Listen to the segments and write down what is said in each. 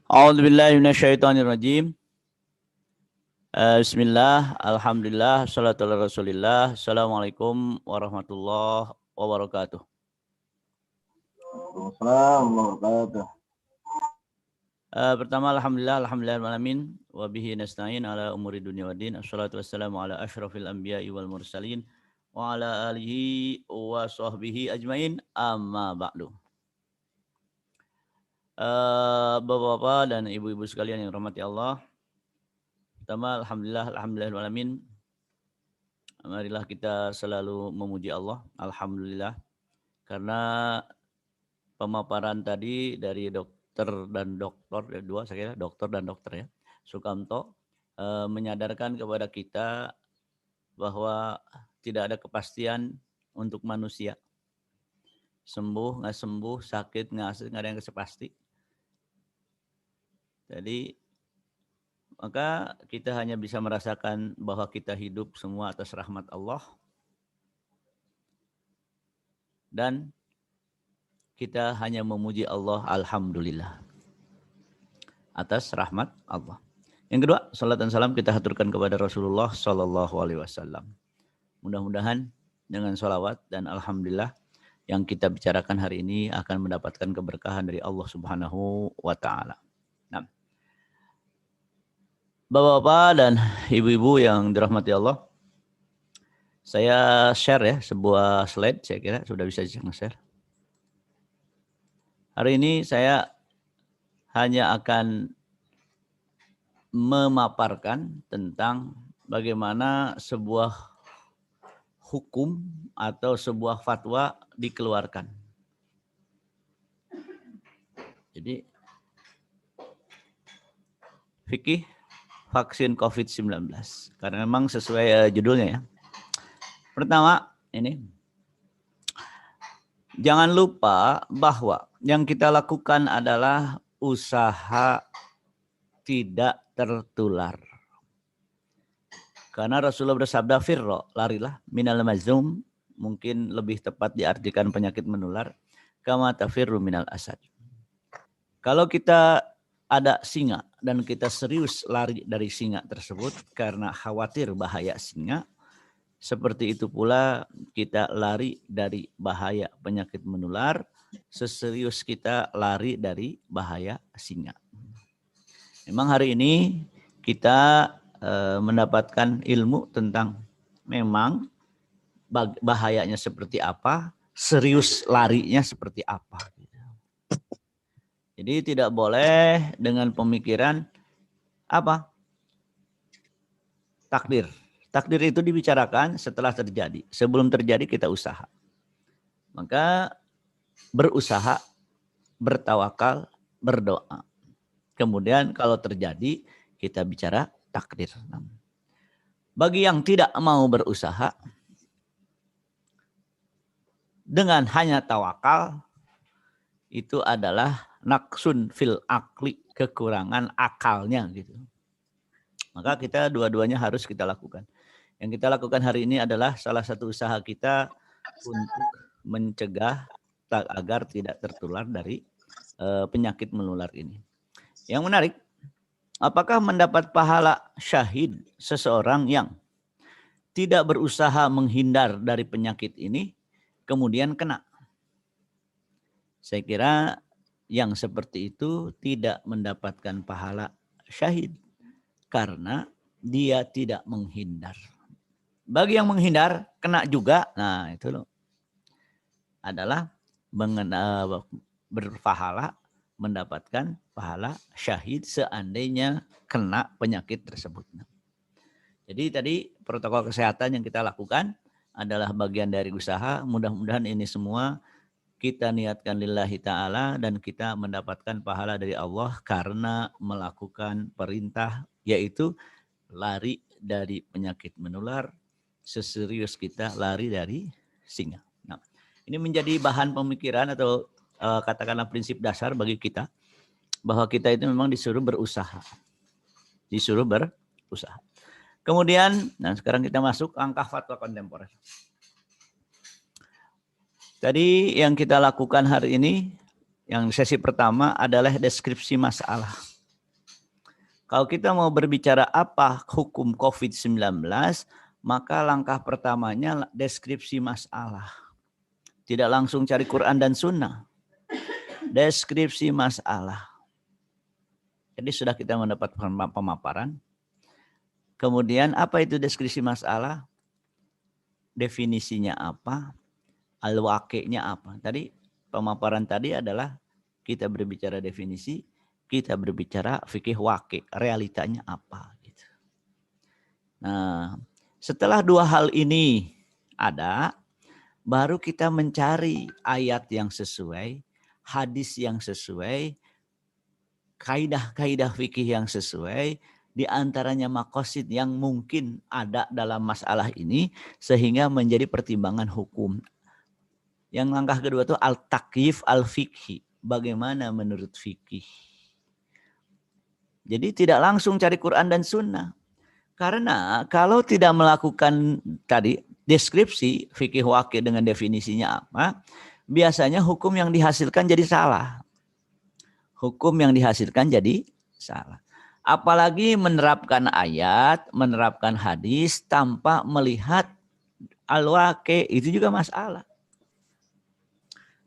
A'udzubillahi minasyaitonirrajim. Bismillah, alhamdulillah, salatu ala rasulillah. Assalamualaikum warahmatullahi wabarakatuh. Pertama, alhamdulillahirrahmanirrahim. Wabihi nasta'in ala umuri dunia wa din. Assalatu wassalamu ala ashrafil anbiya'i wal mursalin. Wa ala alihi wa sahbihi ajmain. Amma ba'du. Bapak-bapak dan ibu-ibu sekalian yang rahmati Allah. Pertama, alhamdulillahirrahmanirrahim. Marilah kita selalu memuji Allah. Alhamdulillah. Karena pemaparan tadi dari dokter dan dokter, dua saya kira dokter dan dokter ya, Sukamto, menyadarkan kepada kita bahwa tidak ada kepastian untuk manusia. Sembuh, nggak sembuh, sakit, nggak ada yang pasti. Jadi maka kita hanya bisa merasakan bahwa kita hidup semua atas rahmat Allah. Dan kita hanya memuji Allah, alhamdulillah, atas rahmat Allah. Yang kedua, salat dan salam kita haturkan kepada Rasulullah Sallallahu Alaihi Wasallam. Mudah-mudahan dengan salawat dan alhamdulillah yang kita bicarakan hari ini akan mendapatkan keberkahan dari Allah Subhanahu Wa Taala. Nah, bapak-bapak dan ibu-ibu yang dirahmati Allah, saya share ya sebuah slide, saya kira sudah bisa share. Hari ini saya hanya akan memaparkan tentang bagaimana sebuah hukum atau sebuah fatwa dikeluarkan. Jadi, fikih vaksin COVID-19. Karena memang sesuai judulnya ya. Pertama, ini. Jangan lupa bahwa yang kita lakukan adalah usaha tidak tertular. Karena Rasulullah bersabda, firro, larilah, minal mazum, mungkin lebih tepat diartikan penyakit menular, kama tafirru minal asad. Kalau kita ada singa dan kita serius lari dari singa tersebut karena khawatir bahaya singa, seperti itu pula kita lari dari bahaya penyakit menular, seserius kita lari dari bahaya singa. Memang hari ini kita mendapatkan ilmu tentang memang bahayanya seperti apa, serius larinya seperti apa. Jadi tidak boleh dengan pemikiran apa? Takdir. Takdir itu dibicarakan setelah terjadi. Sebelum terjadi kita usaha. Maka berusaha, bertawakal, berdoa. Kemudian kalau terjadi kita bicara takdir. Bagi yang tidak mau berusaha dengan hanya tawakal, itu adalah naksun fil akli, kekurangan akalnya gitu. Maka kita dua-duanya harus kita lakukan. Yang kita lakukan hari ini adalah salah satu usaha kita untuk mencegah agar tidak tertular dari penyakit menular ini. Yang menarik, apakah mendapat pahala syahid seseorang yang tidak berusaha menghindar dari penyakit ini kemudian kena? Saya kira yang seperti itu tidak mendapatkan pahala syahid karena dia tidak menghindar. Bagi yang menghindar kena juga, nah itu loh, adalah berpahala, mendapatkan pahala syahid seandainya kena penyakit tersebut. Jadi tadi protokol kesehatan yang kita lakukan adalah bagian dari usaha. Mudah-mudahan ini semua kita niatkan lillahi ta'ala dan kita mendapatkan pahala dari Allah karena melakukan perintah, yaitu lari dari penyakit menular, seserius kita lari dari singa. Nah, ini menjadi bahan pemikiran atau katakanlah prinsip dasar bagi kita, bahwa kita itu memang disuruh berusaha. Disuruh berusaha. Kemudian, nah sekarang kita masuk angka fatwa kontemporer. Tadi yang kita lakukan hari ini, yang sesi pertama adalah deskripsi masalah. Kalau kita mau berbicara apa hukum COVID-19, maka langkah pertamanya deskripsi masalah. Tidak langsung cari Quran dan Sunnah. Deskripsi masalah. Jadi sudah kita mendapat pemaparan. Kemudian apa itu deskripsi masalah? Definisinya apa? Al-waqi'nya apa? Tadi pemaparan tadi adalah kita berbicara definisi, kita berbicara fikih waqi', realitanya apa gitu. Nah, setelah dua hal ini ada, baru kita mencari ayat yang sesuai, hadis yang sesuai, kaidah-kaidah fikih yang sesuai, di antaranya maqasid yang mungkin ada dalam masalah ini sehingga menjadi pertimbangan hukum. Yang langkah kedua itu al-takyif al-fikhi. Bagaimana menurut fikih? Jadi tidak langsung cari Quran dan Sunnah. Karena kalau tidak melakukan tadi deskripsi fikih waqi' dengan definisinya apa, biasanya hukum yang dihasilkan jadi salah. Hukum yang dihasilkan jadi salah. Apalagi menerapkan ayat, menerapkan hadis tanpa melihat al-waqi', itu juga masalah.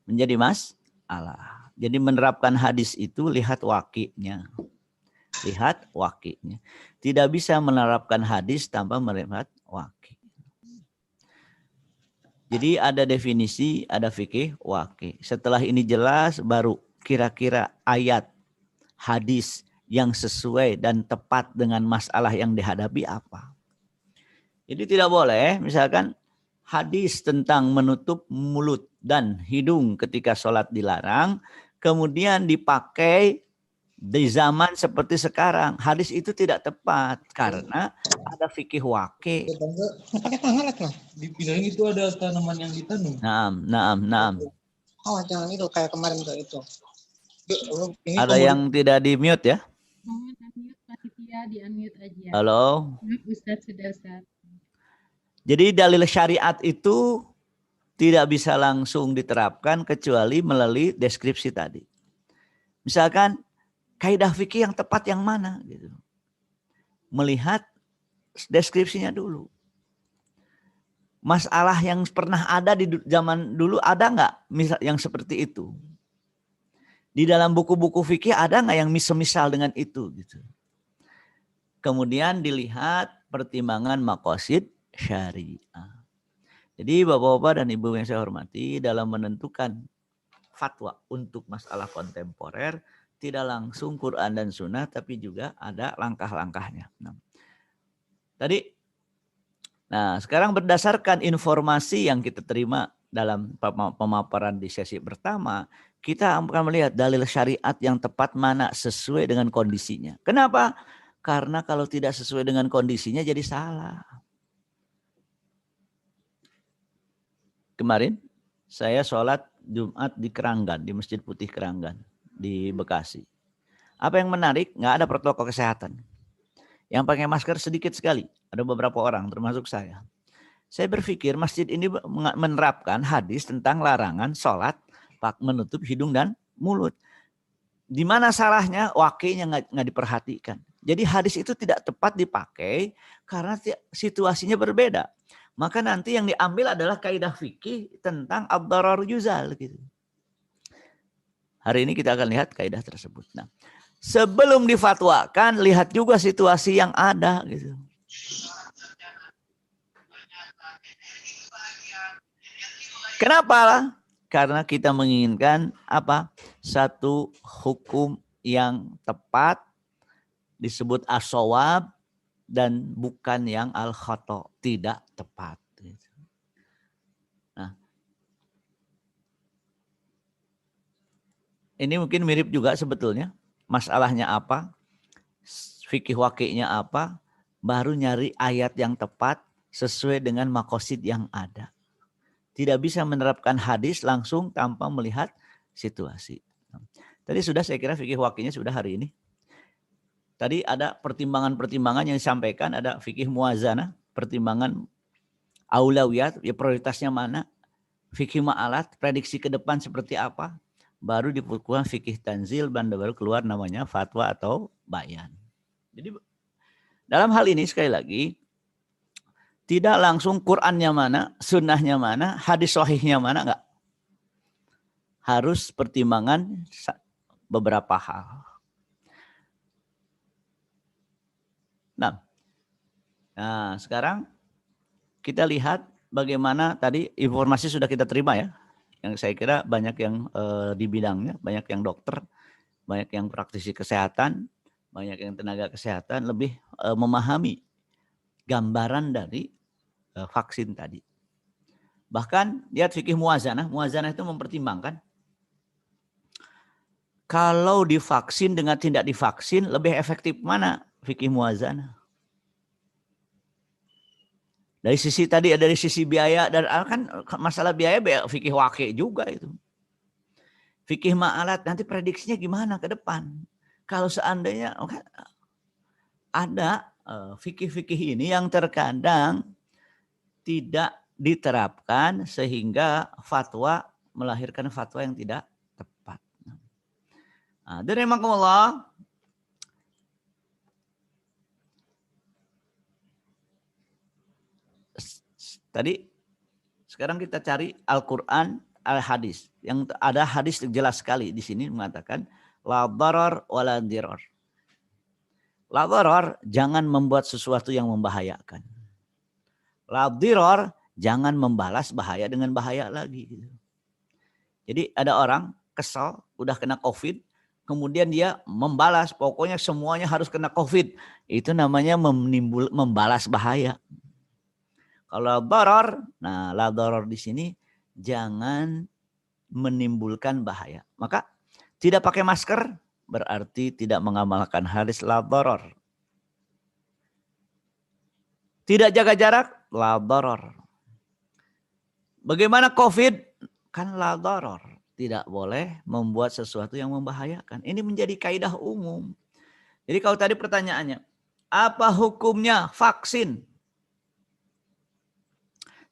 Menjadi masalah. Jadi menerapkan hadis itu lihat waqi'nya. Lihat waqi'nya. Tidak bisa menerapkan hadis tanpa melihat waqi'. Jadi ada definisi, ada fikih waqi'. Setelah ini jelas, baru kira-kira ayat, hadis yang sesuai dan tepat dengan masalah yang dihadapi apa. Jadi tidak boleh misalkan hadis tentang menutup mulut dan hidung ketika sholat dilarang, kemudian dipakai di zaman seperti sekarang. Hadis itu tidak tepat karena ada fikih waqi'. Pakai tangan lah. Di bidang itu ada tanaman yang ditanam. Naam. Oh, jangan itu kayak kemarin itu. Ini ada yang tidak di mute ya? Mohon unmute panitia, di unmute aja. Halo. Ustaz sudah Ustaz. Jadi dalil syariat itu tidak bisa langsung diterapkan kecuali melalui deskripsi tadi. Misalkan kaidah fikih yang tepat yang mana gitu. Melihat deskripsinya dulu. Masalah yang pernah ada di zaman dulu ada nggak misal yang seperti itu? Di dalam buku-buku fikih ada nggak yang misal dengan itu gitu. Kemudian dilihat pertimbangan maqasid syariah. Jadi bapak-bapak dan ibu yang saya hormati, dalam menentukan fatwa untuk masalah kontemporer tidak langsung Quran dan Sunnah, tapi juga ada langkah-langkahnya. Nah, sekarang berdasarkan informasi yang kita terima dalam pemaparan di sesi pertama, kita akan melihat dalil syariat yang tepat mana sesuai dengan kondisinya. Kenapa? Karena kalau tidak sesuai dengan kondisinya jadi salah. Kemarin saya sholat Jumat di Keranggan, di Masjid Putih Keranggan, di Bekasi. Apa yang menarik? Nggak ada protokol kesehatan. Yang pakai masker sedikit sekali. Ada beberapa orang, termasuk saya. Saya berpikir masjid ini menerapkan hadis tentang larangan sholat menutup hidung dan mulut. Di mana salahnya? Waqi'nya nggak diperhatikan. Jadi hadis itu tidak tepat dipakai karena situasinya berbeda. Maka nanti yang diambil adalah kaidah fikih tentang ad-darar yuzal gitu. Hari ini kita akan lihat kaidah tersebut. Nah, sebelum difatwakan lihat juga situasi yang ada gitu. Kenapa? Karena kita menginginkan apa? Satu hukum yang tepat disebut as-shawab dan bukan yang al-khata', tidak tepat. Nah, ini mungkin mirip juga sebetulnya. Masalahnya apa? Fikih waqi'nya apa? Baru nyari ayat yang tepat sesuai dengan maqasid yang ada. Tidak bisa menerapkan hadis langsung tanpa melihat situasi. Tadi sudah saya kira fikih waqi'nya sudah hari ini. Tadi ada pertimbangan-pertimbangan yang disampaikan, ada fikih muwazanah, pertimbangan aulawiyat, ya prioritasnya mana, fikih ma'alat, prediksi ke depan seperti apa, baru dipukulkan fikih tanzil, baru keluar namanya fatwa atau bayan. Jadi dalam hal ini sekali lagi tidak langsung Qur'annya mana, sunnahnya mana, hadis sahihnya mana, enggak. Harus pertimbangan beberapa hal. Nah, sekarang kita lihat bagaimana tadi informasi sudah kita terima ya. Yang saya kira banyak yang di bidangnya, banyak yang dokter, banyak yang praktisi kesehatan, banyak yang tenaga kesehatan lebih memahami gambaran dari vaksin tadi. Bahkan lihat fikih muwazanah, muwazanah itu mempertimbangkan kalau divaksin dengan tidak divaksin lebih efektif mana fikih muwazanah. Dari sisi tadi dari sisi biaya dan kan masalah biaya fikih waqi juga itu. Fikih ma'alat nanti prediksinya gimana ke depan. Kalau seandainya ada fikih-fikih ini yang terkadang tidak diterapkan sehingga fatwa melahirkan fatwa yang tidak tepat. Nah, Darimakumullah. Tadi sekarang kita cari Al-Quran, Al-Hadis. Yang ada hadis jelas sekali di sini mengatakan la darar wala dirar. La darar jangan membuat sesuatu yang membahayakan. La dirar jangan membalas bahaya dengan bahaya lagi. Jadi ada orang kesal udah kena COVID, kemudian dia membalas pokoknya semuanya harus kena COVID. Itu namanya membalas bahaya. Kalau darar, nah la darar di sini jangan menimbulkan bahaya. Maka tidak pakai masker berarti tidak mengamalkan hadis la darar. Tidak jaga jarak, la darar. Bagaimana COVID? Kan la darar. Tidak boleh membuat sesuatu yang membahayakan. Ini menjadi kaidah umum. Jadi kalau tadi pertanyaannya, apa hukumnya vaksin?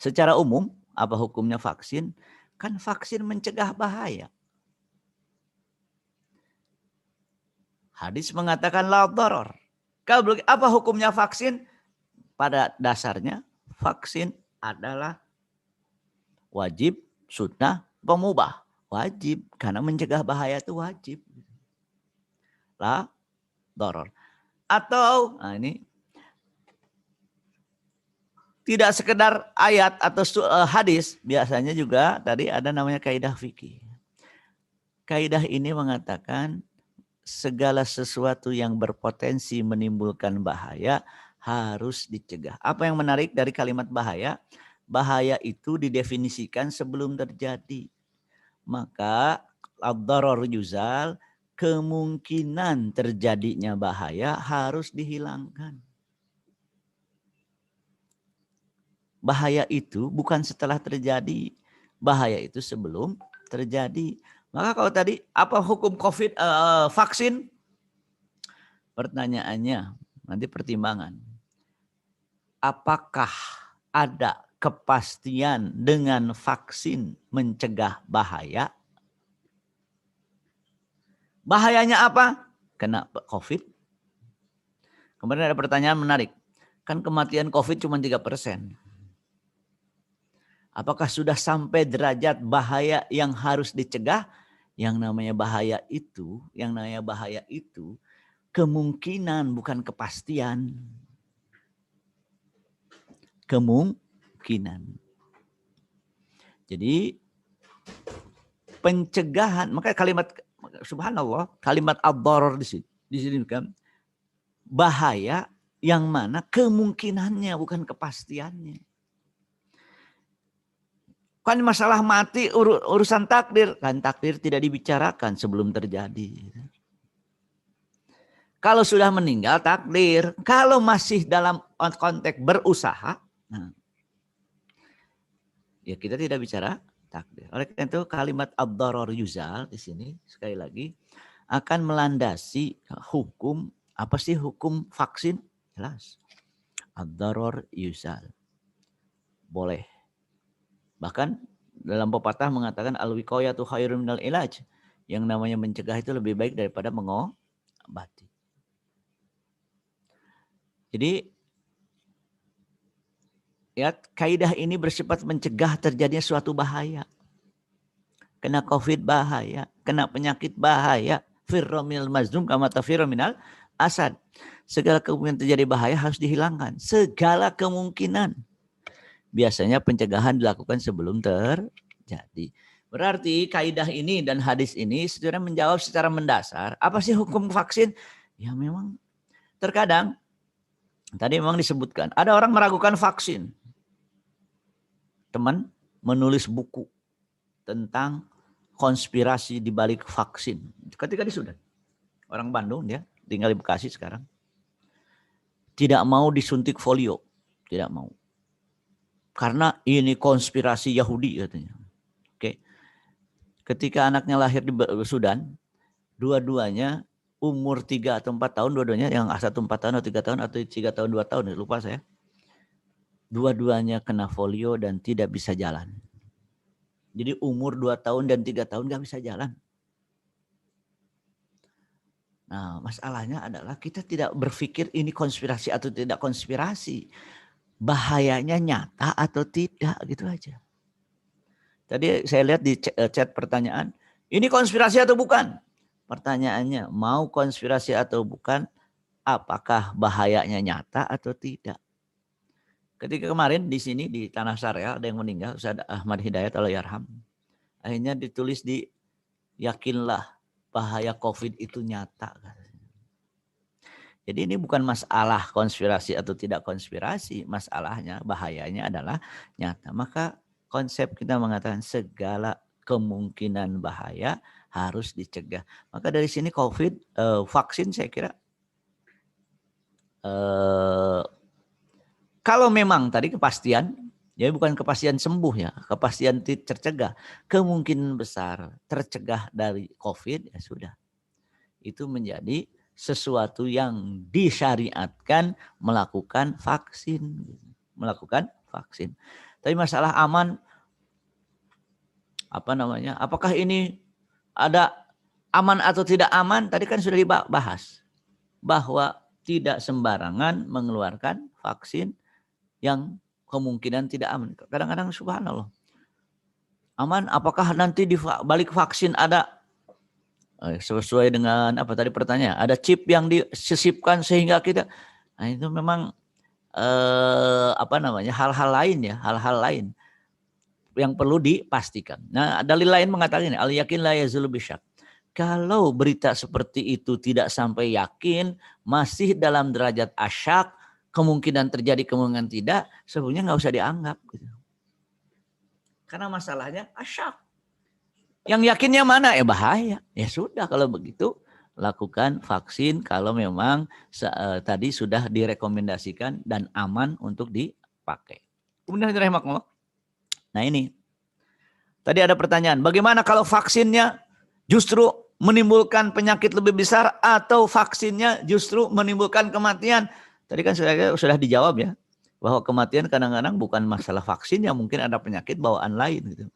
Secara umum, apa hukumnya vaksin? Kan vaksin mencegah bahaya. Hadis mengatakan la darar. Apa hukumnya vaksin? Pada dasarnya vaksin adalah wajib, sunnah, pemubah. Wajib, karena mencegah bahaya itu wajib. La darar. Atau, nah ini tidak sekedar ayat atau hadis, biasanya juga tadi ada namanya kaidah fikih. Kaidah ini mengatakan segala sesuatu yang berpotensi menimbulkan bahaya harus dicegah. Apa yang menarik dari kalimat bahaya? Bahaya itu didefinisikan sebelum terjadi. Maka ad-darar yuzal, kemungkinan terjadinya bahaya harus dihilangkan. Bahaya itu bukan setelah terjadi, bahaya itu sebelum terjadi. Maka kalau tadi apa hukum COVID vaksin? Pertanyaannya nanti pertimbangan. Apakah ada kepastian dengan vaksin mencegah bahaya? Bahayanya apa? Kena COVID. Kemudian ada pertanyaan menarik. Kan kematian COVID cuma 3%. Apakah sudah sampai derajat bahaya yang harus dicegah? Yang namanya bahaya itu kemungkinan bukan kepastian. Kemungkinan. Jadi pencegahan, maka kalimat subhanallah, kalimat ad-darar di sini kan bahaya yang mana kemungkinannya bukan kepastiannya. Kan masalah mati urusan takdir. Kan takdir tidak dibicarakan sebelum terjadi. Kalau sudah meninggal takdir. Kalau masih dalam konteks berusaha. Nah, ya kita tidak bicara takdir. Oleh karena itu kalimat ad-darar yuzal di sini sekali lagi akan melandasi hukum. Apa sih hukum vaksin? Jelas. Ad-darar yuzal. Boleh. Bahkan dalam pepatah mengatakan al-wiqayatu khairun minal ilaj. Yang namanya mencegah itu lebih baik daripada mengobati. Jadi ya kaidah ini bersifat mencegah terjadinya suatu bahaya. Kena COVID bahaya, kena penyakit bahaya. Firra minal mazlum kama tafirra minal asad. Segala kemungkinan terjadi bahaya harus dihilangkan. Segala kemungkinan. Biasanya pencegahan dilakukan sebelum terjadi. Berarti kaidah ini dan hadis ini sebenarnya menjawab secara mendasar. Apa sih hukum vaksin? Ya memang terkadang tadi memang disebutkan ada orang meragukan vaksin. Teman menulis buku tentang konspirasi di balik vaksin. Ketika di Sudan. Orang Bandung dia tinggal di Bekasi sekarang. Tidak mau disuntik polio. Tidak mau. Karena ini konspirasi Yahudi katanya. Oke. Ketika anaknya lahir di Sudan, dua-duanya umur 3 atau 4 tahun, dua-duanya yang satu 4 tahun atau 3 tahun atau 3 tahun 2 tahun, lupa saya. Dua-duanya kena polio dan tidak bisa jalan. Jadi umur 2 tahun dan 3 tahun gak bisa jalan. Nah, masalahnya adalah kita tidak berpikir ini konspirasi atau tidak konspirasi. Bahayanya nyata atau tidak, gitu aja. Tadi saya lihat di chat pertanyaan, ini konspirasi atau bukan? Pertanyaannya, mau konspirasi atau bukan, apakah bahayanya nyata atau tidak? Ketika kemarin di sini di Tanah Sarea ada yang meninggal, Ustaz Ahmad Hidayat Allahyarham. Akhirnya ditulis di yakinlah bahaya COVID itu nyata. Jadi ini bukan masalah konspirasi atau tidak konspirasi. Masalahnya, bahayanya adalah nyata. Maka konsep kita mengatakan segala kemungkinan bahaya harus dicegah. Maka dari sini COVID, vaksin saya kira. Kalau memang tadi kepastian, ya bukan kepastian sembuh ya, kepastian tercegah. Kemungkinan besar tercegah dari COVID, ya sudah. Itu menjadi sesuatu yang disyariatkan melakukan vaksin. Melakukan vaksin. Tapi masalah aman, apakah ini ada aman atau tidak aman? Tadi kan sudah dibahas. Bahwa tidak sembarangan mengeluarkan vaksin yang kemungkinan tidak aman. Kadang-kadang subhanallah. Aman, apakah nanti di balik vaksin ada sesuai dengan apa tadi pertanyaan, ada chip yang disisipkan sehingga kita, nah itu memang hal-hal lain ya, hal-hal lain yang perlu dipastikan. Nah, dalil lain mengatakan ini, al yakin la yazulu bisyak. Kalau berita seperti itu tidak sampai yakin, masih dalam derajat asyak, kemungkinan terjadi, kemungkinan tidak, sebenarnya nggak usah dianggap. Gitu. Karena masalahnya asyak. Yang yakinnya mana? Bahaya. Ya sudah kalau begitu lakukan vaksin kalau memang tadi sudah direkomendasikan dan aman untuk dipakai. Kemudian rahimahullah. Nah ini. Tadi ada pertanyaan, bagaimana kalau vaksinnya justru menimbulkan penyakit lebih besar atau vaksinnya justru menimbulkan kematian? Tadi kan sudah dijawab ya. Bahwa kematian kadang-kadang bukan masalah vaksin, yang mungkin ada penyakit bawaan lain gitu.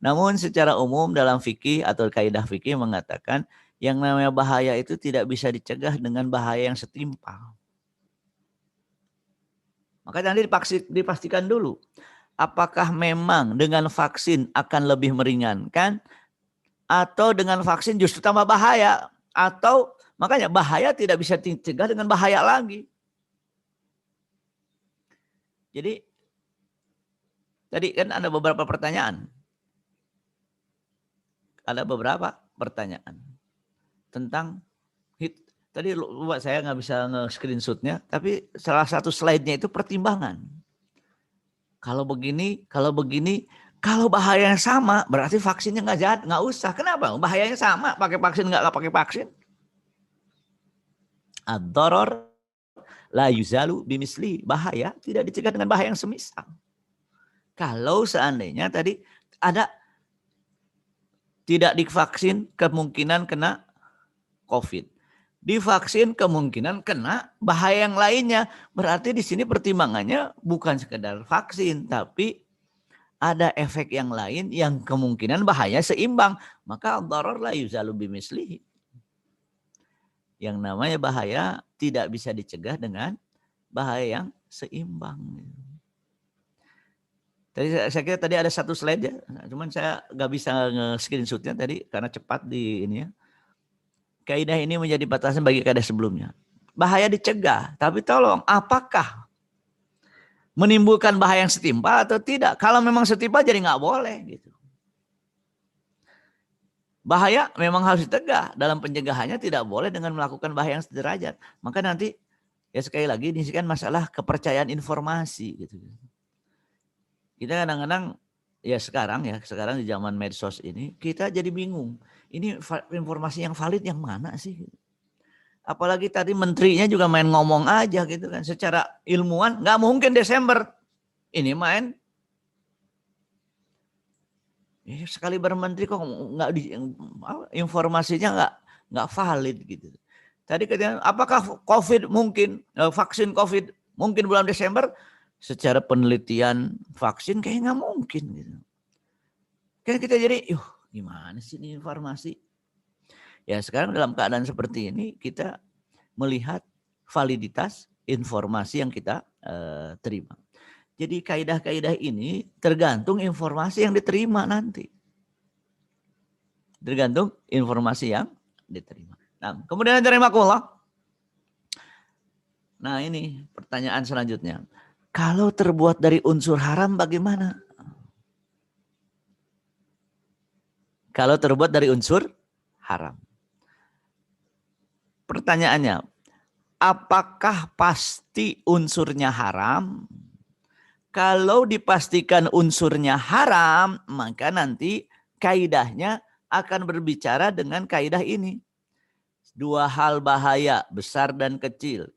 Namun secara umum dalam fikih atau kaidah fikih mengatakan yang namanya bahaya itu tidak bisa dicegah dengan bahaya yang setimpal. Maka nanti dipastikan dulu apakah memang dengan vaksin akan lebih meringankan atau dengan vaksin justru tambah bahaya, atau makanya bahaya tidak bisa dicegah dengan bahaya lagi. Jadi tadi kan ada beberapa pertanyaan. Ada beberapa pertanyaan tentang tadi lupa saya nggak bisa nge-screenshotnya, tapi salah satu slide-nya itu pertimbangan. Kalau begini, kalau bahayanya sama, berarti vaksinnya nggak usah. Kenapa? Bahayanya sama, pakai vaksin nggak pakai vaksin. Ad-darar la yuzalu bimisli, bahaya tidak dicegah dengan bahaya yang semisal. Kalau seandainya tadi ada tidak divaksin kemungkinan kena COVID, divaksin kemungkinan kena bahaya yang lainnya. Berarti di sini pertimbangannya bukan sekedar vaksin, tapi ada efek yang lain yang kemungkinan bahaya seimbang. Maka ad-darar la yuzalu bimislihi. Yang namanya bahaya tidak bisa dicegah dengan bahaya yang seimbang. Tadi saya kira tadi ada satu slide ya, cuman saya nggak bisa nge-screenshotnya tadi karena cepat di ini ya. Kaidah ini menjadi batasan bagi kaidah sebelumnya. Bahaya dicegah, tapi tolong apakah menimbulkan bahaya yang setimpal atau tidak? Kalau memang setimpal jadi nggak boleh gitu. Bahaya memang harus ditegah, dalam pencegahannya tidak boleh dengan melakukan bahaya yang sederajat. Maka nanti ya sekali lagi ini kan masalah kepercayaan informasi gitu. Kita kadang-kadang ya sekarang di zaman medsos ini kita jadi bingung. Ini informasi yang valid yang mana sih? Apalagi tadi menterinya juga main ngomong aja gitu kan. Secara ilmuwan nggak mungkin Desember. Ini main. Ya, sekali bermenteri kok nggak informasinya nggak valid gitu. Tadi katanya apakah COVID mungkin vaksin COVID mungkin bulan Desember? Secara penelitian vaksin kayaknya nggak mungkin gitu. Kan kita jadi, gimana sih ini informasi? Ya sekarang dalam keadaan seperti ini kita melihat validitas informasi yang kita terima. Jadi kaidah-kaidah ini tergantung informasi yang diterima nanti. Tergantung informasi yang diterima. Nah, kemudian terimakumullah. Nah ini pertanyaan selanjutnya. Kalau terbuat dari unsur haram bagaimana? Kalau terbuat dari unsur haram. Pertanyaannya, apakah pasti unsurnya haram? Kalau dipastikan unsurnya haram, maka nanti kaidahnya akan berbicara dengan kaidah ini. Dua hal bahaya, besar dan kecil.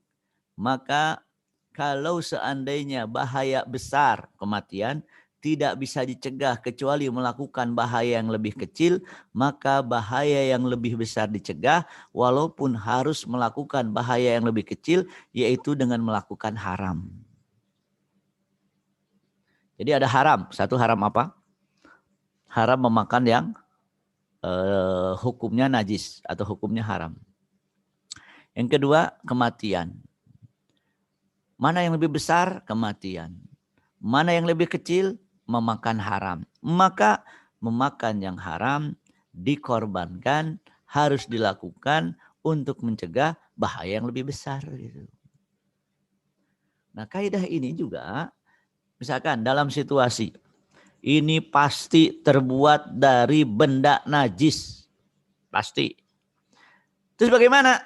Maka kalau seandainya bahaya besar, kematian, tidak bisa dicegah kecuali melakukan bahaya yang lebih kecil, maka bahaya yang lebih besar dicegah walaupun harus melakukan bahaya yang lebih kecil, yaitu dengan melakukan haram. Jadi ada haram. Satu haram apa? Haram memakan yang hukumnya najis atau hukumnya haram. Yang kedua, kematian. Mana yang lebih besar? Kematian. Mana yang lebih kecil? Memakan haram. Maka memakan yang haram dikorbankan, harus dilakukan untuk mencegah bahaya yang lebih besar. Nah, kaidah ini juga, misalkan dalam situasi ini pasti terbuat dari benda najis. Pasti. Terus bagaimana?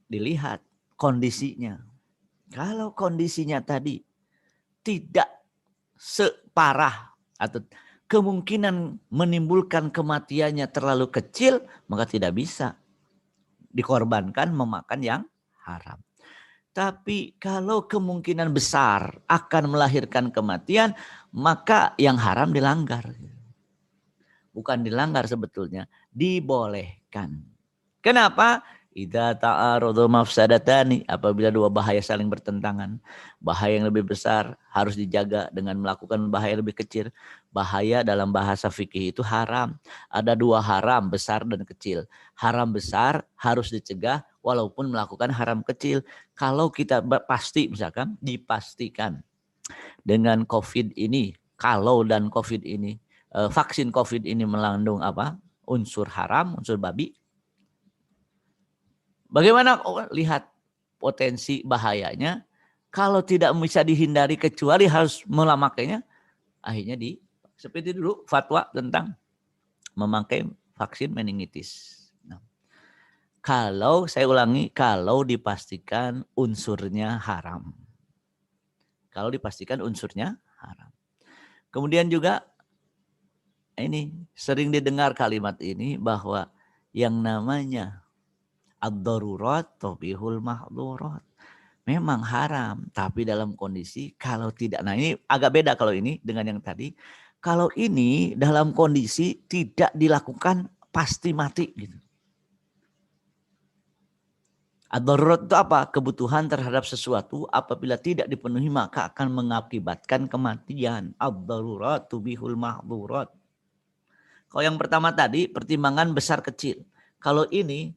Dilihat kondisinya. Kalau kondisinya tadi tidak separah atau kemungkinan menimbulkan kematiannya terlalu kecil, maka tidak bisa dikorbankan memakan yang haram. Tapi kalau kemungkinan besar akan melahirkan kematian, maka yang haram dilanggar. Bukan dilanggar sebetulnya, dibolehkan. Kenapa? Idza ta'aradu mafsadatani, apabila dua bahaya saling bertentangan, bahaya yang lebih besar harus dijaga dengan melakukan bahaya yang lebih kecil. Bahaya dalam bahasa fikih itu haram. Ada dua haram, besar dan kecil. Haram besar harus dicegah walaupun melakukan haram kecil. Kalau kita pasti misalkan dipastikan dengan COVID ini, kalau dan COVID ini, vaksin COVID ini mengandung apa? Unsur haram, unsur babi. Bagaimana lihat potensi bahayanya? Kalau tidak bisa dihindari kecuali harus memakainya, akhirnya seperti dulu fatwa tentang memakai vaksin meningitis. Nah, kalau saya ulangi, kalau dipastikan unsurnya haram. Kalau dipastikan unsurnya haram. Kemudian juga ini sering didengar kalimat ini bahwa yang namanya ad-darurat tubihul mahdurat. Memang haram, tapi dalam kondisi kalau tidak. Nah ini agak beda kalau ini dengan yang tadi. Kalau ini dalam kondisi tidak dilakukan pasti mati gitu. Ad-darurat itu apa? Kebutuhan terhadap sesuatu apabila tidak dipenuhi maka akan mengakibatkan kematian. Ad-darurat tubihul mahdurat. Kalau yang pertama tadi pertimbangan besar kecil. Kalau ini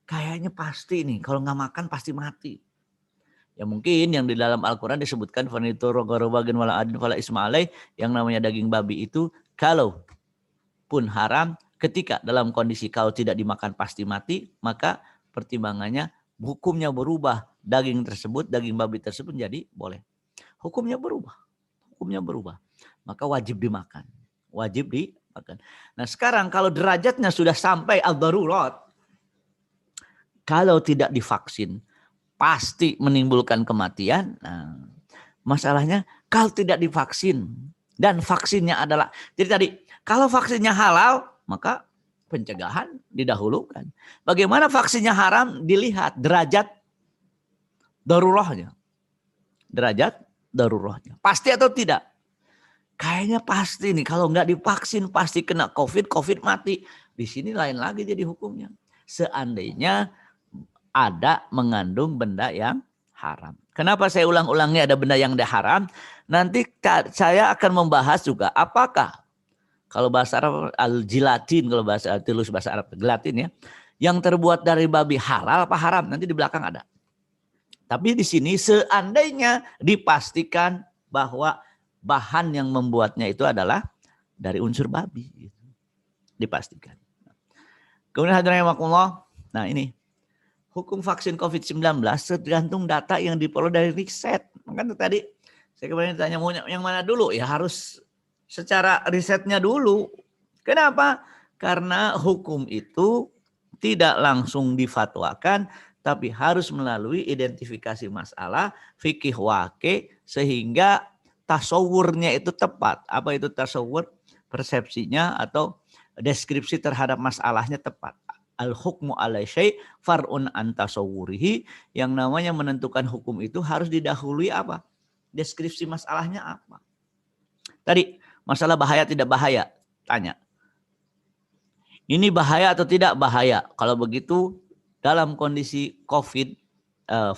kayaknya pasti nih, kalau nggak makan pasti mati. Ya mungkin yang di dalam Al-Quran disebutkan yang namanya daging babi itu kalau pun haram ketika dalam kondisi kalau tidak dimakan pasti mati, maka pertimbangannya hukumnya berubah. Daging babi tersebut jadi boleh. Hukumnya berubah. Maka wajib dimakan. Nah sekarang kalau derajatnya sudah sampai al-darurat, kalau tidak divaksin pasti menimbulkan kematian. Nah, masalahnya kalau tidak divaksin dan vaksinnya adalah, jadi tadi kalau vaksinnya halal maka pencegahan didahulukan. Bagaimana vaksinnya haram dilihat derajat darurahnya. Pasti atau tidak? Kayaknya pasti nih, kalau nggak divaksin pasti kena COVID mati. Di sini lain lagi jadi hukumnya. Seandainya ada mengandung benda yang haram. Kenapa saya ulang-ulangnya ada benda yang haram? Nanti saya akan membahas juga apakah kalau bahasa Arab al-jilatin, kalau bahasa Arab gelatin ya, yang terbuat dari babi halal apa haram? Nanti di belakang ada. Tapi di sini seandainya dipastikan bahwa bahan yang membuatnya itu adalah dari unsur babi, dipastikan. Kemudian hadirin rahimakumullah, nah ini hukum vaksin COVID-19 tergantung data yang diperoleh dari riset. Makanya tadi saya kemarin tanya mau yang mana dulu, ya harus secara risetnya dulu. Kenapa? Karena hukum itu tidak langsung difatwakan, tapi harus melalui identifikasi masalah, fikih waqi, sehingga tasawurnya itu tepat. Apa itu tasawur? Persepsinya atau deskripsi terhadap masalahnya tepat. Al-hukmu ala syai' far'un an tasawwurihi, yang namanya menentukan hukum itu harus didahului apa? Deskripsi masalahnya apa? Tadi masalah bahaya tidak bahaya, tanya. Ini bahaya atau tidak bahaya? Kalau begitu dalam kondisi COVID,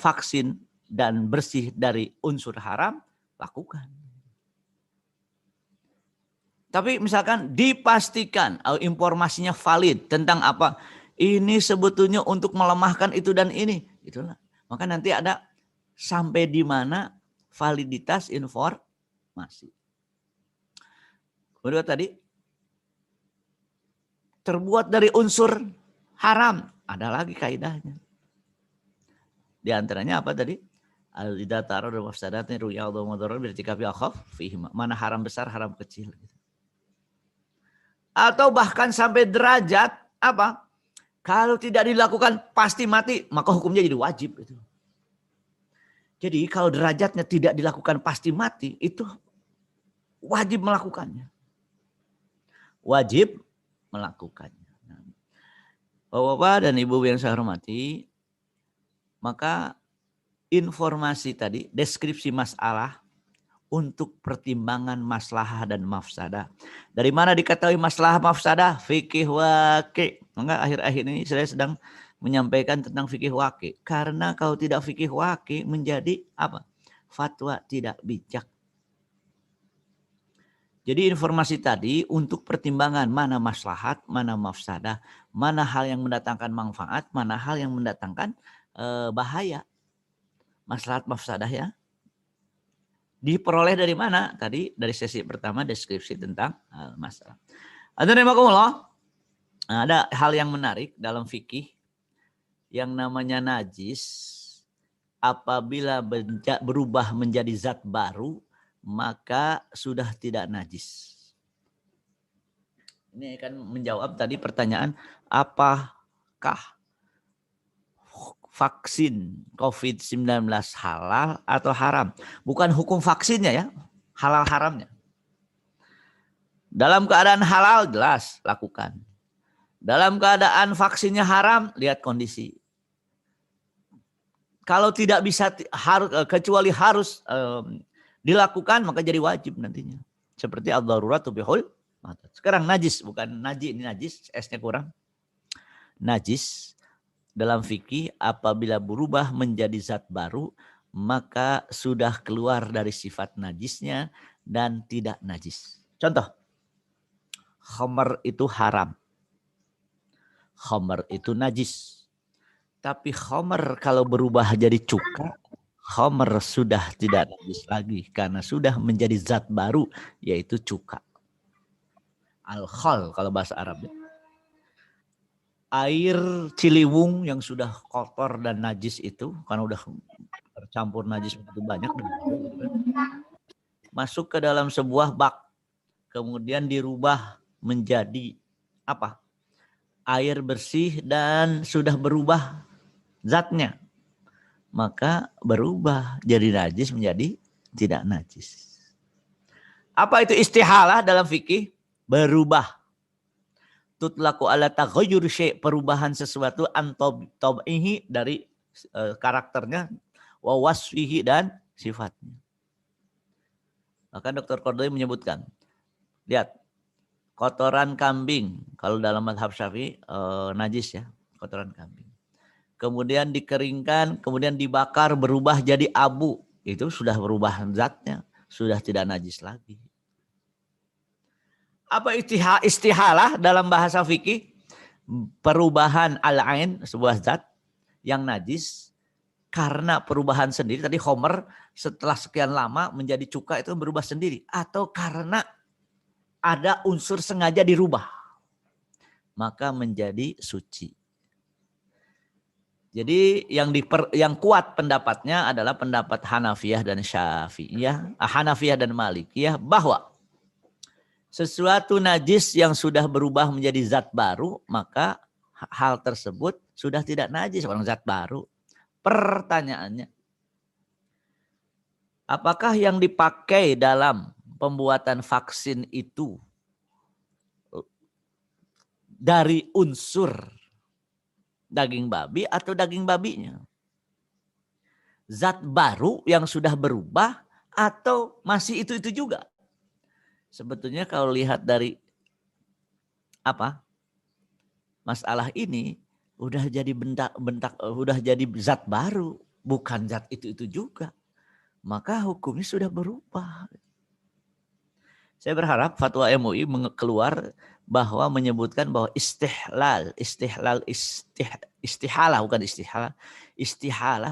vaksin dan bersih dari unsur haram, lakukan. Tapi misalkan dipastikan informasinya valid tentang apa? Ini sebetulnya untuk melemahkan itu dan ini. Itulah. Maka nanti ada sampai di mana validitas informasi. Kedua tadi, terbuat dari unsur haram. Ada lagi kaidahnya. Di antaranya apa tadi? Al-idha ta'arud wa mafsadatnya ru'ya wa madharar birtikafi akhaf fihima. Mana haram besar, haram kecil. Atau bahkan sampai derajat apa? Kalau tidak dilakukan pasti mati, maka hukumnya jadi wajib. Jadi kalau derajatnya tidak dilakukan pasti mati, itu wajib melakukannya. Wajib melakukannya. Bapak-bapak dan ibu yang saya hormati, maka informasi tadi, deskripsi masalah untuk pertimbangan maslahah dan mafsadah. Dari mana diketahui maslahah mafsadah? Fikih waqi. Maka akhir-akhir ini saya sedang menyampaikan tentang fikih waqi. Karena kalau tidak fikih waqi menjadi apa? Fatwa tidak bijak. Jadi informasi tadi untuk pertimbangan mana maslahat, mana mafsadah, mana hal yang mendatangkan manfaat, mana hal yang mendatangkan bahaya. Maslahat mafsadah ya. Diperoleh dari mana? Tadi dari sesi pertama deskripsi tentang masalah. Ada hal yang menarik dalam fikih yang namanya najis. Apabila berubah menjadi zat baru, maka sudah tidak najis. Ini akan menjawab tadi pertanyaan, apakah vaksin COVID-19 halal atau haram? Bukan hukum vaksinnya ya, halal haramnya. Dalam keadaan halal jelas lakukan. Dalam keadaan vaksinnya haram, lihat kondisi. Kalau tidak bisa kecuali harus dilakukan, maka jadi wajib nantinya. Seperti ad-daruratu bihul. Sekarang najis, bukan najis, ini najis, S-nya kurang. Najis dalam fikih apabila berubah menjadi zat baru, maka sudah keluar dari sifat najisnya dan tidak najis. Contoh, khamar itu haram. Khamar itu najis. Tapi khamar kalau berubah jadi cuka, Khamr sudah tidak najis lagi karena sudah menjadi zat baru yaitu cuka. Al-khal kalau bahasa Arabnya. Air Ciliwung yang sudah kotor dan najis itu karena udah tercampur najis begitu banyak masuk ke dalam sebuah bak, kemudian dirubah menjadi apa? Air bersih dan sudah berubah zatnya, maka berubah jadi najis menjadi tidak najis. Apa itu istihalah dalam fikih? Berubah. Tutlaku ala taghayyur syai', perubahan sesuatu an tab'ihi dari karakternya, wa wasfihi dan sifatnya. Maka Dr. Qardawi menyebutkan, lihat, kotoran kambing, kalau dalam mazhab Syafi'i najis ya, kotoran kambing. Kemudian dikeringkan, kemudian dibakar berubah jadi abu, itu sudah berubah zatnya, sudah tidak najis lagi. Apa istihalah dalam bahasa fikih? Perubahan al-ain, sebuah zat yang najis karena perubahan sendiri. Tadi khamr setelah sekian lama menjadi cuka itu berubah sendiri. Atau karena ada unsur sengaja dirubah. Maka menjadi suci. Jadi yang kuat pendapatnya adalah pendapat Hanafiyah dan Syafi'iyah, Hanafiyah dan Malikiyah, bahwa sesuatu najis yang sudah berubah menjadi zat baru, maka hal tersebut sudah tidak najis, orang zat baru. Pertanyaannya, apakah yang dipakai dalam pembuatan vaksin itu dari unsur daging babi atau daging babinya? Zat baru yang sudah berubah atau masih itu juga? Sebetulnya kalau lihat dari masalah ini udah jadi udah jadi zat baru, bukan zat itu juga. Maka hukumnya sudah berubah. Saya berharap fatwa MUI keluar bahwa menyebutkan bahwa istihalah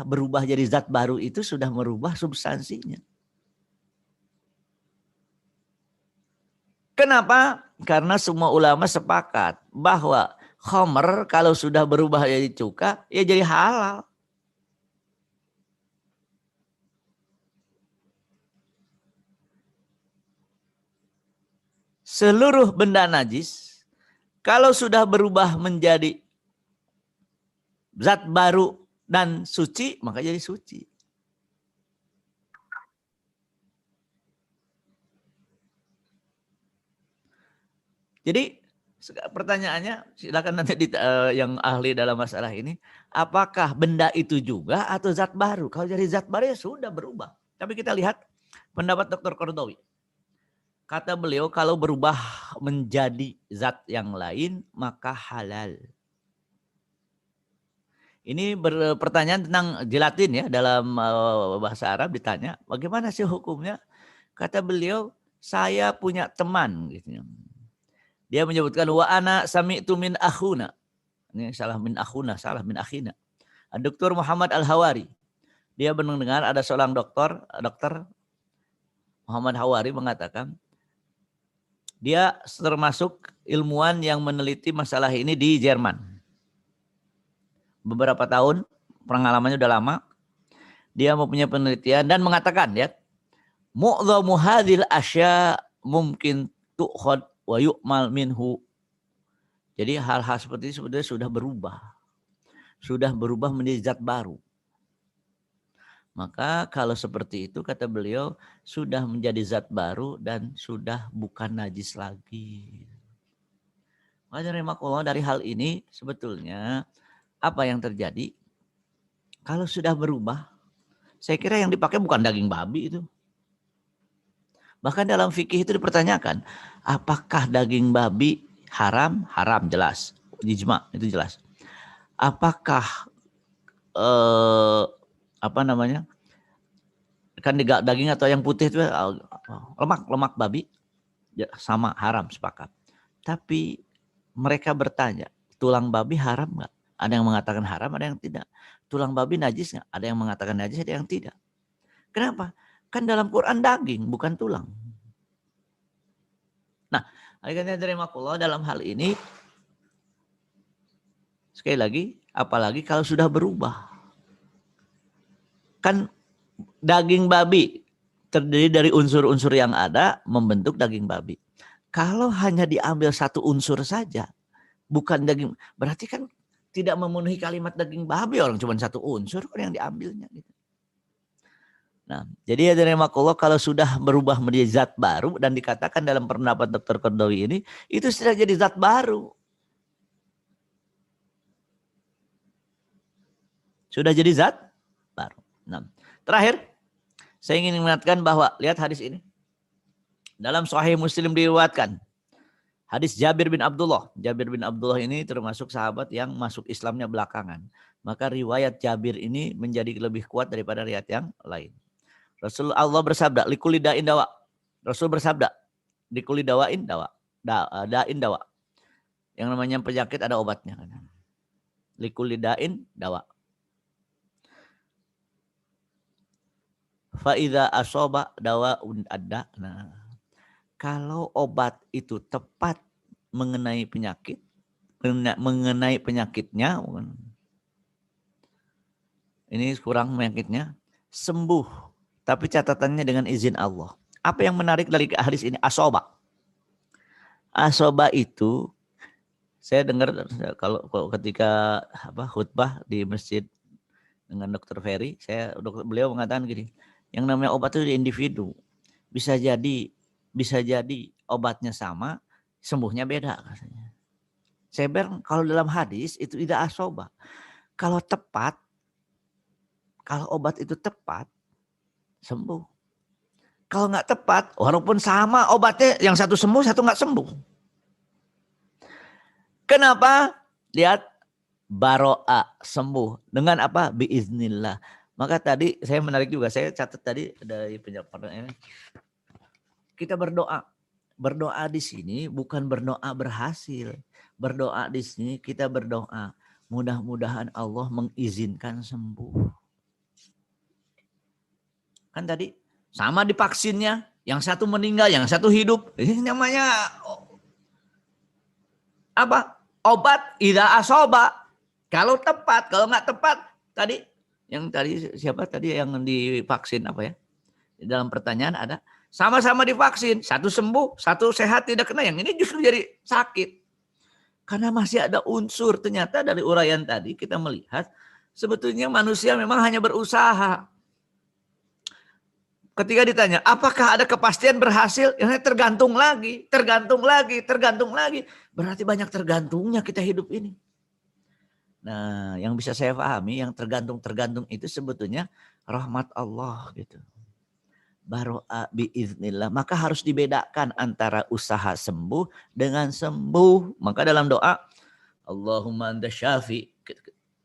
berubah jadi zat baru itu sudah merubah substansinya. Kenapa? Karena semua ulama sepakat bahwa khamr kalau sudah berubah jadi cuka, ya jadi halal. Seluruh benda najis, kalau sudah berubah menjadi zat baru dan suci, maka jadi suci. Jadi pertanyaannya, silakan nanti yang ahli dalam masalah ini, apakah benda itu juga atau zat baru? Kalau jadi zat baru ya sudah berubah. Tapi kita lihat pendapat Dr. Qardawi. Kata beliau kalau berubah menjadi zat yang lain maka halal. Ini pertanyaan tentang gelatin ya, dalam bahasa Arab ditanya, bagaimana sih hukumnya? Kata beliau, saya punya teman gitu. Dia menyebutkan wa ana sami'tu min akhuna. Ini salah min akhuna, salah min akhina. Dr. Muhammad Al-Hawari. Dia mendengar ada seorang dokter Muhammad Hawari mengatakan dia termasuk ilmuwan yang meneliti masalah ini di Jerman. Beberapa tahun, pengalamannya udah lama. Dia mempunyai penelitian dan mengatakan ya, mu'dhamu hadhil asya mungkin tu'khad wa yu'mal minhu. Jadi hal-hal seperti ini sebetulnya sudah berubah. Sudah berubah menjadi zat baru. Maka kalau seperti itu kata beliau sudah menjadi zat baru dan sudah bukan najis lagi. Maka dari hal ini sebetulnya apa yang terjadi? Kalau sudah berubah, saya kira yang dipakai bukan daging babi itu. Bahkan dalam fikih itu dipertanyakan, apakah daging babi haram? Haram jelas, ijma itu jelas. Apakah kan daging atau yang putih itu lemak babi ya, sama haram, sepakat. Tapi mereka bertanya, tulang babi haram nggak? Ada yang mengatakan haram, ada yang tidak. tulang babi najis nggak? Ada yang mengatakan najis, ada yang tidak. Kenapa? Kan dalam Quran daging, bukan tulang. Nah, akhirnya dari makullah dalam hal ini, sekali lagi, apalagi kalau sudah berubah. Kan daging babi terdiri dari unsur-unsur yang ada membentuk daging babi. Kalau hanya diambil satu unsur saja, bukan daging, berarti kan tidak memenuhi kalimat daging babi, orang cuma satu unsur kan yang diambilnya. Gitu. Nah, jadi ya dari makullah kalau sudah berubah menjadi zat baru dan dikatakan dalam pendapat Dr. Qaradawi ini, itu sudah jadi zat baru. Sudah jadi zat baru. Nah, terakhir, saya ingin mengingatkan bahwa, lihat hadis ini. Dalam Sahih Muslim diriwayatkan, hadis Jabir bin Abdullah. Jabir bin Abdullah ini termasuk sahabat yang masuk Islamnya belakangan. Maka riwayat Jabir ini menjadi lebih kuat daripada riwayat yang lain. Rasulullah bersabda, likuli da'in dawa. Rasul bersabda, likuli dawain dawa. Da'in dawa. Yang namanya penyakit ada obatnya. Likuli da'in dawa. Fa'idha asoba dawaun adda. Nah, kalau obat itu tepat mengenai penyakit, mengenai penyakitnya, ini kurang penyakitnya, sembuh. Tapi catatannya dengan izin Allah. Apa yang menarik dari hadis ini? Asoba. Asoba itu, saya dengar kalau ketika khutbah di masjid dengan Dr. Ferry, beliau mengatakan gini, yang namanya obat itu di individu. Bisa jadi obatnya sama, sembuhnya beda katanya. Saya bilang kalau dalam hadis itu tidak asoba. Kalau tepat, kalau obat itu tepat, sembuh. Kalau nggak tepat, walaupun sama obatnya, yang satu sembuh, satu nggak sembuh. Kenapa? Lihat, baro'a, sembuh. Dengan apa? Biiznillah. Maka tadi saya menarik juga, saya catat tadi dari penjelasan ini. Kita berdoa. Berdoa di sini bukan berdoa berhasil. Berdoa di sini kita berdoa. Mudah-mudahan Allah mengizinkan sembuh. Kan tadi sama di vaksinnya, yang satu meninggal, yang satu hidup. Ini namanya apa? Obat idza asoba. Kalau tepat, kalau nggak tepat, tadi siapa tadi yang divaksin apa ya? Dalam pertanyaan ada sama-sama divaksin, satu sembuh, satu sehat tidak kena, yang ini justru jadi sakit. Karena masih ada unsur, ternyata dari uraian tadi kita melihat sebetulnya manusia memang hanya berusaha. Ketika ditanya, apakah ada kepastian berhasil? Ya, tergantung lagi. Berarti banyak tergantungnya kita hidup ini. Nah, yang bisa saya pahami, yang tergantung itu sebetulnya rahmat Allah gitu. Baro'a biiznillah. Maka harus dibedakan antara usaha sembuh dengan sembuh. Maka dalam doa, Allahumma anta syafi.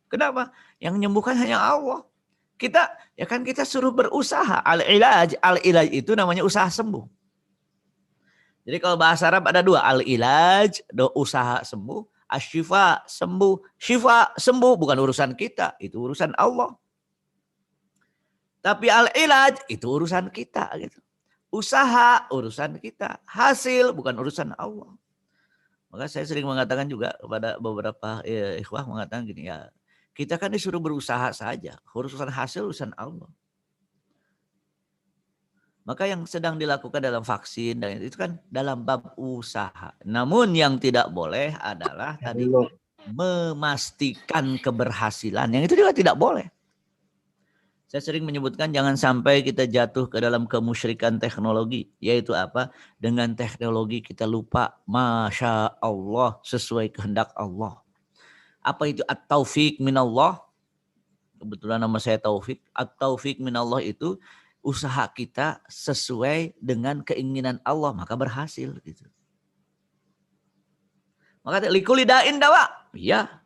Kenapa? Yang menyembuhkan hanya Allah. Kita suruh berusaha. Al-ilaj itu namanya usaha sembuh. Jadi kalau bahasa Arab ada dua. Al-ilaj, usaha sembuh. Asyifa, sembuh. Syifa, sembuh. Bukan urusan kita. Itu urusan Allah. Tapi al-ilaj, itu urusan kita. Gitu. Usaha, urusan kita. Hasil, bukan urusan Allah. Maka saya sering mengatakan juga kepada beberapa ikhwah mengatakan gini ya. Kita kan disuruh berusaha saja. Urusan hasil, urusan Allah. Maka yang sedang dilakukan dalam vaksin, dan itu kan dalam bab usaha. Namun yang tidak boleh adalah tadi memastikan keberhasilan. Yang itu juga tidak boleh. Saya sering menyebutkan jangan sampai kita jatuh ke dalam kemusyrikan teknologi. Yaitu apa? Dengan teknologi kita lupa. Masya Allah sesuai kehendak Allah. Apa itu at-taufiq minallah? Kebetulan nama saya Taufik. At-taufiq minallah itu usaha kita sesuai dengan keinginan Allah, maka berhasil gitu. Maka likuli da'in dawa. Iya.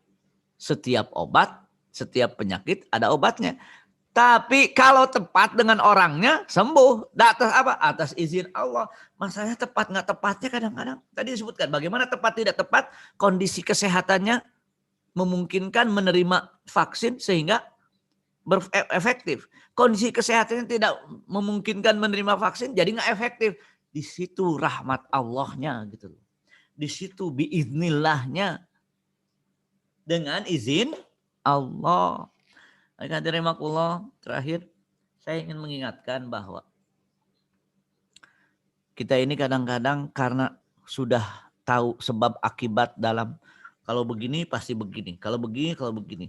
Setiap obat, setiap penyakit ada obatnya. Tapi kalau tepat dengan orangnya sembuh. Atas apa? Atas izin Allah. Masalahnya tepat nggak tepatnya kadang-kadang. Tadi disebutkan bagaimana tepat tidak tepat, kondisi kesehatannya memungkinkan menerima vaksin sehingga efektif. Kondisi kesehatannya tidak memungkinkan menerima vaksin, jadi nggak efektif. Di situ rahmat Allahnya gitu. Di situ biiznillahnya dengan izin Allah. Terakhir saya ingin mengingatkan bahwa kita ini kadang-kadang karena sudah tahu sebab akibat dalam kalau begini pasti begini, kalau begini.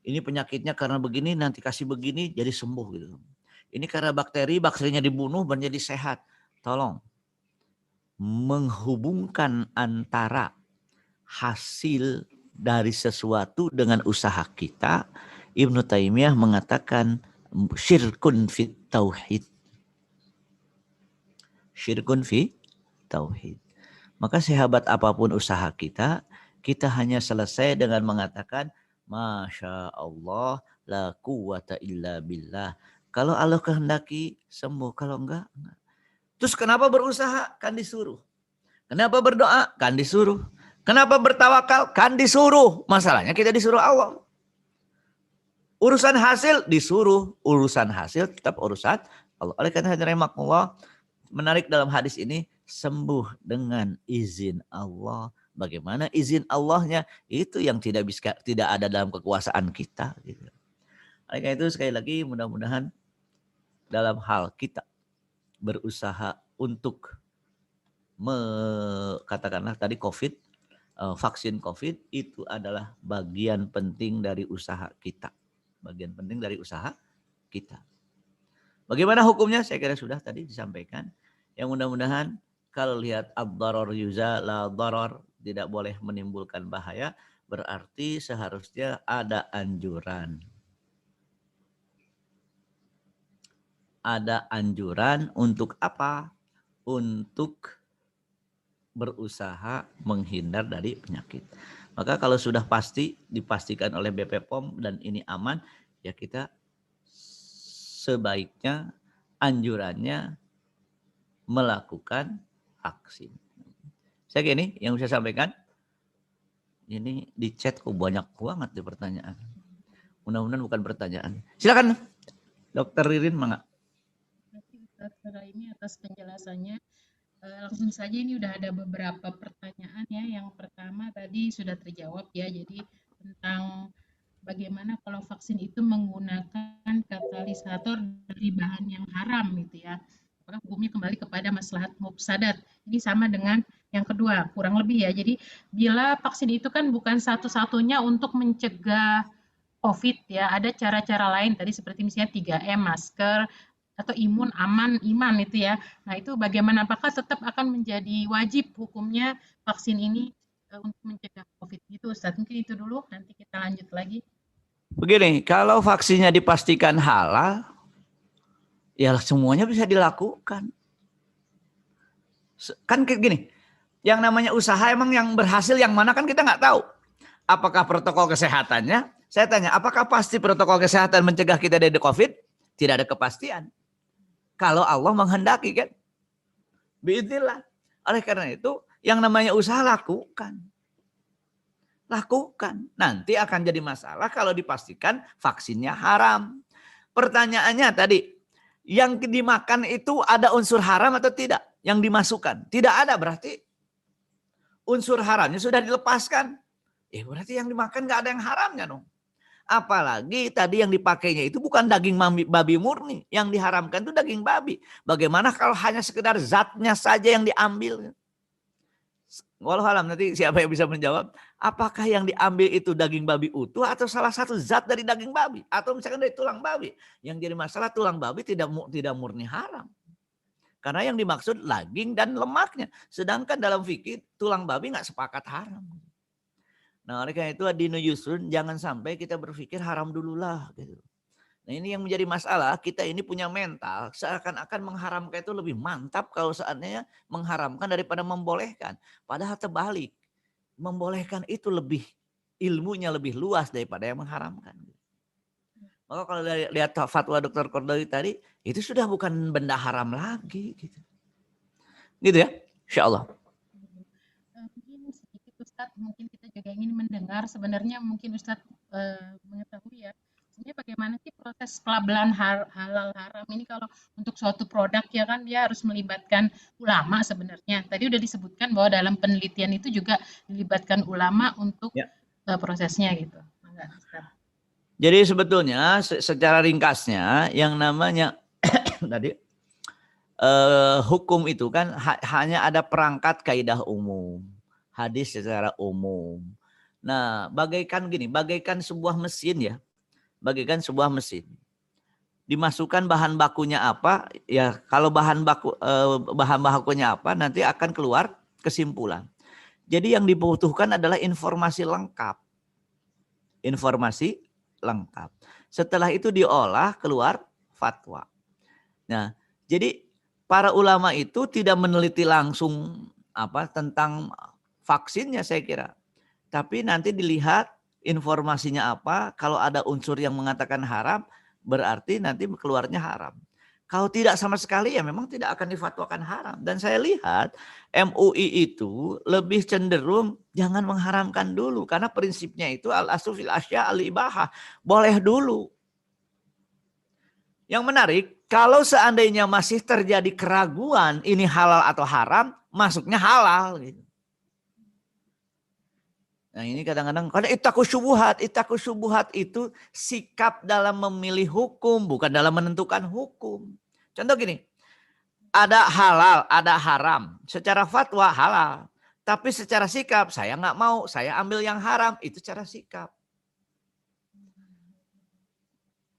Ini penyakitnya karena begini nanti kasih begini jadi sembuh gitu. Ini karena bakterinya dibunuh menjadi sehat. Tolong menghubungkan antara hasil dari sesuatu dengan usaha kita. Ibnu Taimiyah mengatakan syirkun fit tauhid. Syirkun fi tauhid. Maka sehebat apapun usaha kita, kita hanya selesai dengan mengatakan Masya Allah la quwata illa billah. Kalau Allah kehendaki sembuh, kalau enggak. Terus kenapa berusaha? Kan disuruh. Kenapa berdoa? Kan disuruh. Kenapa bertawakal? Kan disuruh. Masalahnya kita disuruh Allah. Urusan hasil disuruh. Urusan hasil tetap urusan Allah. Oleh karena Allah menarik dalam hadis ini sembuh dengan izin Allah. Bagaimana izin Allahnya? Itu yang tidak ada dalam kekuasaan kita. Gitu. Oleh karena itu sekali lagi mudah-mudahan dalam hal kita berusaha untuk katakanlah tadi vaksin COVID itu adalah bagian penting dari usaha kita. Bagian penting dari usaha kita. Bagaimana hukumnya? Saya kira sudah tadi disampaikan. Yang mudah-mudahan kalau lihat ad-darar yuza la darar, tidak boleh menimbulkan bahaya, berarti seharusnya ada anjuran. Ada anjuran untuk apa? Untuk berusaha menghindar dari penyakit. Maka kalau sudah dipastikan oleh BP POM dan ini aman, ya kita sebaiknya anjurannya melakukan vaksin. Saya gini yang bisa sampaikan. Ini di chat kok banyak banget di pertanyaan. Mudah-mudahan bukan pertanyaan. Silakan Dokter Ririn, mangga. Terima kasih Ustaz Raimi atas penjelasannya. Langsung saja ini udah ada beberapa pertanyaan ya. Yang pertama tadi sudah terjawab ya. Jadi tentang bagaimana kalau vaksin itu menggunakan katalisator dari bahan yang haram gitu ya. Apakah hukumnya kembali kepada maslahat mufsadat? Ini sama dengan yang kedua, kurang lebih ya. Jadi bila vaksin itu kan bukan satu-satunya untuk mencegah COVID ya, ada cara-cara lain tadi seperti misalnya 3M, masker, atau imun, aman, iman itu ya. Nah itu bagaimana, apakah tetap akan menjadi wajib hukumnya vaksin ini untuk mencegah COVID gitu Ustaz? Mungkin itu dulu, nanti kita lanjut lagi. Begini, kalau vaksinnya dipastikan halal, ya semuanya bisa dilakukan. Kan gini, yang namanya usaha emang yang berhasil yang mana kan kita nggak tahu. Apakah protokol kesehatannya? Saya tanya, apakah pasti protokol kesehatan mencegah kita dari COVID? Tidak ada kepastian. Kalau Allah menghendaki kan. Biiznillah. Oleh karena itu, yang namanya usaha lakukan. Lakukan. Nanti akan jadi masalah kalau dipastikan vaksinnya haram. Pertanyaannya tadi, yang dimakan itu ada unsur haram atau tidak? Yang dimasukkan. Tidak ada berarti unsur haramnya sudah dilepaskan. Berarti yang dimakan gak ada yang haramnya dong. Apalagi tadi yang dipakainya itu bukan daging babi murni. Yang diharamkan itu daging babi. Bagaimana kalau hanya sekedar zatnya saja yang diambil? Walau alam, nanti siapa yang bisa menjawab. Apakah yang diambil itu daging babi utuh atau salah satu zat dari daging babi? Atau misalkan dari tulang babi. Yang jadi masalah tulang babi tidak murni haram. Karena yang dimaksud daging dan lemaknya. Sedangkan dalam fikih tulang babi nggak sepakat haram. Nah oleh karena itu adinu yusrun, jangan sampai kita berpikir haram dululah gitu. Nah ini yang menjadi masalah, kita ini punya mental seakan-akan mengharamkan itu lebih mantap kalau seandainya mengharamkan daripada membolehkan. Padahal terbalik, membolehkan itu lebih ilmunya lebih luas daripada yang mengharamkan. Maka kalau lihat fatwa Dr. Kordawi tadi, itu sudah bukan benda haram lagi gitu. Gitu ya, insya Allah. Mungkin sedikit Ustadz, mungkin kita juga ingin mendengar sebenarnya mungkin Ustadz mengetahui ya, Sebenarnya bagaimana sih proses pelabelan halal haram ini kalau untuk suatu produk ya kan dia harus melibatkan ulama sebenarnya. Tadi udah disebutkan bahwa dalam penelitian itu juga dilibatkan ulama untuk Ya. prosesnya gitu. Enggak, Ustaz. Jadi sebetulnya secara ringkasnya yang namanya tadi hukum itu kan hanya ada perangkat kaidah umum, hadis secara umum. Nah, bagaikan sebuah mesin ya, bagaikan sebuah mesin. Dimasukkan bahan bakunya apa, ya kalau bahan bakunya apa nanti akan keluar kesimpulan. Jadi yang dibutuhkan adalah informasi lengkap. Informasi lengkap. Setelah itu diolah keluar fatwa. Nah, jadi para ulama itu tidak meneliti langsung tentang vaksinnya saya kira. Tapi nanti dilihat informasinya apa, kalau ada unsur yang mengatakan haram, berarti nanti keluarnya haram. Kalau tidak sama sekali ya memang tidak akan difatwakan haram. Dan saya lihat MUI itu lebih cenderung jangan mengharamkan dulu. Karena prinsipnya itu al-aslu fil asya al-ibahah. Boleh dulu. Yang menarik, kalau seandainya masih terjadi keraguan ini halal atau haram, masuknya halal. Gitu. Nah ini kadang-kadang, karena itaku syubuhat itu sikap dalam memilih hukum, bukan dalam menentukan hukum. Contoh gini, ada halal, ada haram. Secara fatwa halal, tapi secara sikap saya nggak mau, saya ambil yang haram, itu cara sikap.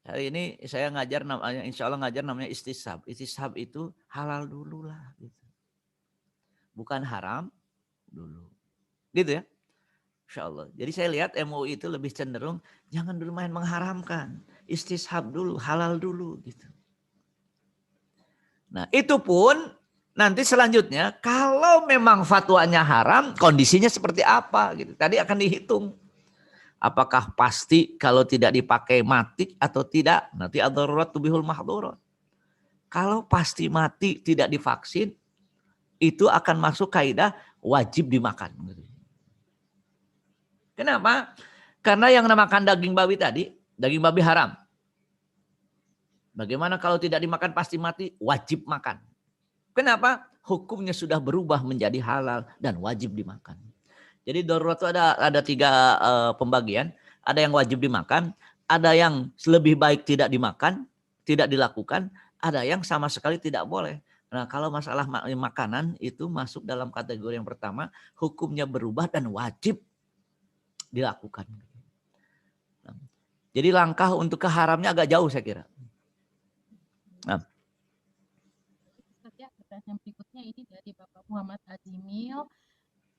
Hari ini saya ngajar namanya, insya Allah ngajar namanya istishab. Istishab itu halal dulu lah, gitu. Bukan haram dulu, gitu ya. Insya Allah. Jadi saya lihat MUI itu lebih cenderung jangan dulu main mengharamkan, istishab dulu, halal dulu, gitu. Nah itu pun nanti selanjutnya kalau memang fatwanya haram, kondisinya seperti apa, gitu. Tadi akan dihitung. Apakah pasti kalau tidak dipakai mati atau tidak? Nanti ad-darurat tubihul mahdhurat. Kalau pasti mati tidak divaksin, itu akan masuk kaidah wajib dimakan. Kenapa? Karena yang namakan daging babi tadi, daging babi haram. Bagaimana kalau tidak dimakan pasti mati? Wajib makan. Kenapa? Hukumnya sudah berubah menjadi halal dan wajib dimakan. Jadi darurat itu ada 3 pembagian. Ada yang wajib dimakan, ada yang lebih baik tidak dimakan, tidak dilakukan, ada yang sama sekali tidak boleh. Nah kalau masalah makanan itu masuk dalam kategori yang pertama, hukumnya berubah dan wajib dilakukan. Jadi langkah untuk ke haramnya agak jauh saya kira. Nah. Pertanyaan berikutnya ini dari Bapak Muhammad Azimil.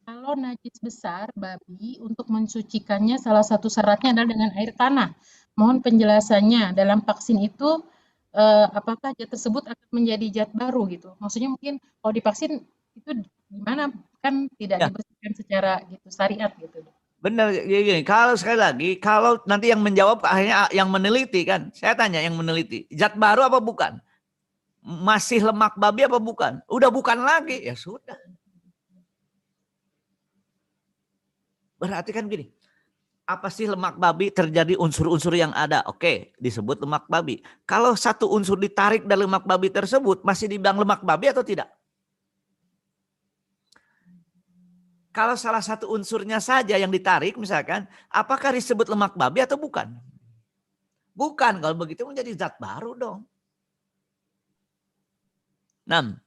Kalau najis besar babi untuk mensucikannya salah satu syaratnya adalah dengan air tanah. Mohon penjelasannya dalam vaksin itu apakah zat tersebut akan menjadi zat baru gitu? Maksudnya mungkin kalau divaksin itu gimana kan tidak Ya. dibersihkan secara gitu syariat gitu. Benar gini, kalau sekali lagi, kalau nanti yang menjawab akhirnya yang meneliti kan, saya tanya yang meneliti, zat baru apa bukan? Masih lemak babi apa bukan? Udah bukan lagi, ya sudah. Berarti kan gini, apa sih lemak babi terjadi unsur-unsur yang ada? Oke, disebut lemak babi. Kalau satu unsur ditarik dari lemak babi tersebut, masih dibilang lemak babi atau tidak? Kalau salah satu unsurnya saja yang ditarik misalkan, apakah disebut lemak babi atau bukan? Bukan, kalau begitu menjadi zat baru dong. 6.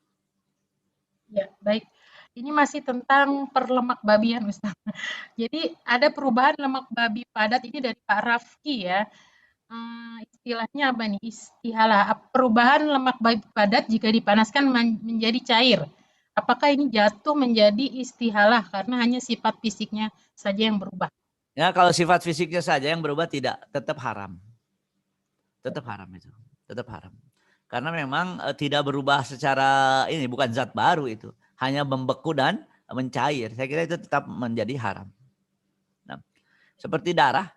Ya, baik. Ini masih tentang perlemak babian, Ustaz. Jadi ada perubahan lemak babi padat ini dari Pak Rafki ya. Istilahnya apa nih? Istihalah perubahan lemak babi padat jika dipanaskan menjadi cair. Apakah ini jatuh menjadi istihalah karena hanya sifat fisiknya saja yang berubah? Ya, kalau sifat fisiknya saja yang berubah tidak, tetap haram. Tetap haram itu, tetap haram. Karena memang tidak berubah secara ini, bukan zat baru itu. Hanya membeku dan mencair. Saya kira itu tetap menjadi haram. Nah, seperti darah,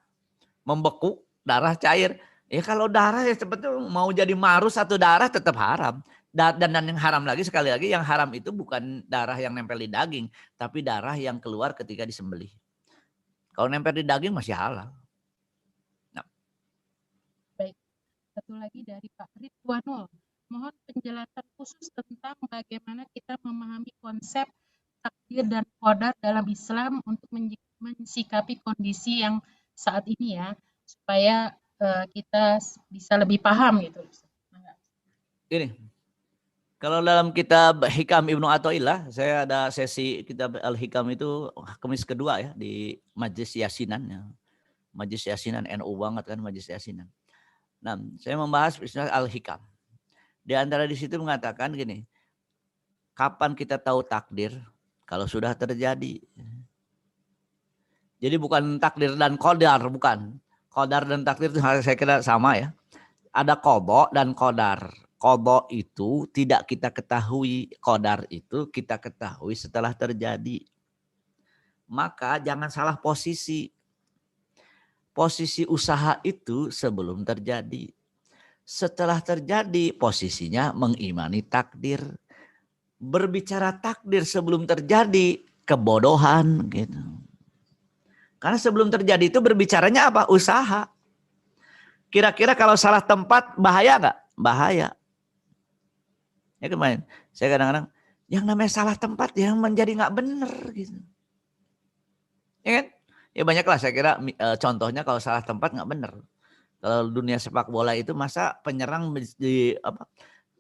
membeku, darah cair. Ya kalau darah ya sebetulnya mau jadi marus atau darah tetap haram. Dan yang haram lagi sekali lagi yang haram itu bukan darah yang nempel di daging, tapi darah yang keluar ketika disembelih. Kalau nempel di daging masih halal. Nah. Satu lagi dari Pak Ridwanul. Mohon penjelasan khusus tentang bagaimana kita memahami konsep takdir dan qadar dalam Islam untuk mensikapi kondisi yang saat ini ya, supaya kita bisa lebih paham gitu. Ini, kalau dalam kitab Hikam Ibnu Athaillah, saya ada sesi kitab Al-Hikam itu Kamis kedua ya di Majelis Yasinan ya. Majelis Yasinan NU banget kan Majelis Yasinan. Nah, saya membahas istilah Al-Hikam. Di antara di situ mengatakan gini, kapan kita tahu takdir? Kalau sudah terjadi. Jadi bukan takdir dan qadar, bukan. Qadar dan takdir itu saya kira sama ya. Ada qadha dan qadar. Qadha itu tidak kita ketahui, qadar itu kita ketahui setelah terjadi. Maka jangan salah posisi. Posisi usaha itu sebelum terjadi. Setelah terjadi posisinya mengimani takdir. Berbicara takdir sebelum terjadi kebodohan gitu. Karena sebelum terjadi itu berbicaranya apa? Usaha. Kira-kira kalau salah tempat bahaya nggak? Bahaya. Ya kemarin saya kadang-kadang yang namanya salah tempat yang menjadi nggak benar gitu. Ya kan? Ya banyaklah saya kira contohnya kalau salah tempat nggak benar. Kalau dunia sepak bola itu masa penyerang di apa?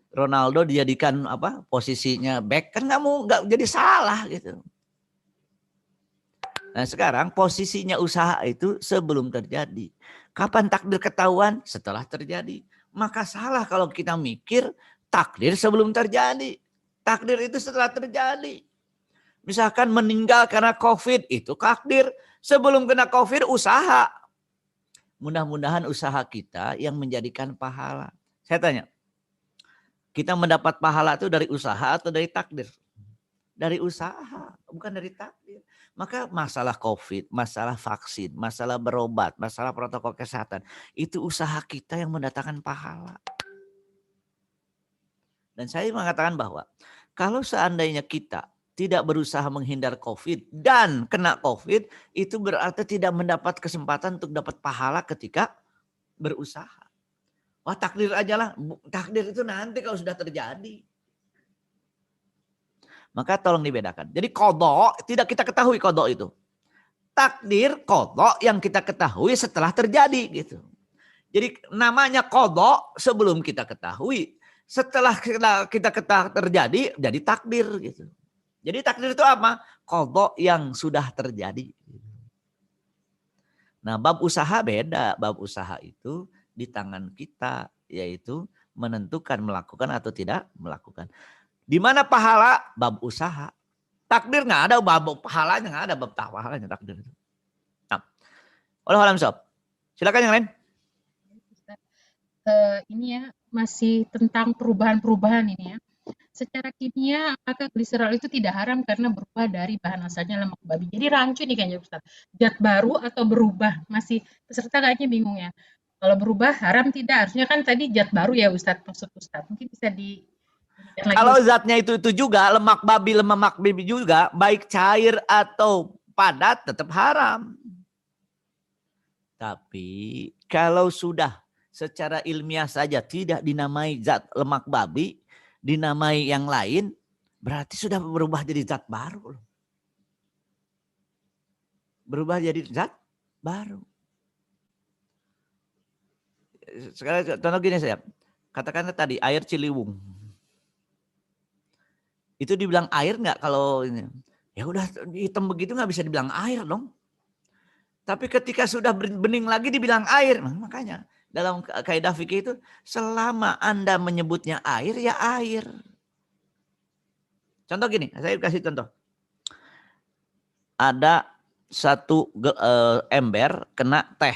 Ronaldo dijadikan apa? Posisinya back kan nggak jadi salah gitu. Nah sekarang posisinya usaha itu sebelum terjadi. Kapan takdir ketahuan? Setelah terjadi. Maka salah kalau kita mikir takdir sebelum terjadi. Takdir itu setelah terjadi. Misalkan meninggal karena COVID itu takdir. Sebelum kena COVID usaha. Mudah-mudahan usaha kita yang menjadikan pahala. Saya tanya, kita mendapat pahala itu dari usaha atau dari takdir? Dari usaha, bukan dari takdir. Maka masalah COVID, masalah vaksin, masalah berobat, masalah protokol kesehatan, itu usaha kita yang mendatangkan pahala. Dan saya mengatakan bahwa kalau seandainya kita tidak berusaha menghindar COVID dan kena COVID, itu berarti tidak mendapat kesempatan untuk dapat pahala ketika berusaha. Wah takdir aja lah, takdir itu nanti kalau sudah terjadi. Maka tolong dibedakan. Jadi qadha tidak kita ketahui qadha itu. Takdir qadha yang kita ketahui setelah terjadi gitu. Jadi namanya qadha sebelum kita ketahui. Setelah kita terjadi jadi takdir gitu. Jadi takdir itu apa? Qadha yang sudah terjadi. Nah, bab usaha beda. Bab usaha itu di tangan kita, yaitu menentukan melakukan atau tidak melakukan. Di mana pahala? Bab usaha. Takdir nggak ada, bab pahalanya nggak ada, bab pahalanya takdir itu. Nah, wallahu a'lam bishawab. Silakan yang lain. Ini ya masih tentang perubahan-perubahan ini ya. Secara kimia, apakah gliserol itu tidak haram karena berubah dari bahan asalnya lemak babi? Jadi rancu nih kayaknya Ustaz. Zat baru atau berubah? Masih peserta kayaknya bingung ya. Kalau berubah haram tidak? Harusnya kan tadi zat baru ya Ustaz, maksud Ustaz. Mungkin bisa di kalau zatnya itu juga lemak babi juga baik cair atau padat tetap haram. Tapi kalau sudah secara ilmiah saja tidak dinamai zat lemak babi, dinamai yang lain, berarti sudah berubah jadi zat baru. Berubah jadi zat baru. Sekarang contoh gini saya, katakanlah tadi air Ciliwung. Itu dibilang air nggak kalau ini? Ya udah hitam begitu nggak bisa dibilang air dong. Tapi ketika sudah bening lagi dibilang air, makanya dalam kaidah fikih itu selama Anda menyebutnya air ya air. Contoh gini, saya kasih contoh. Ada satu ember kena teh.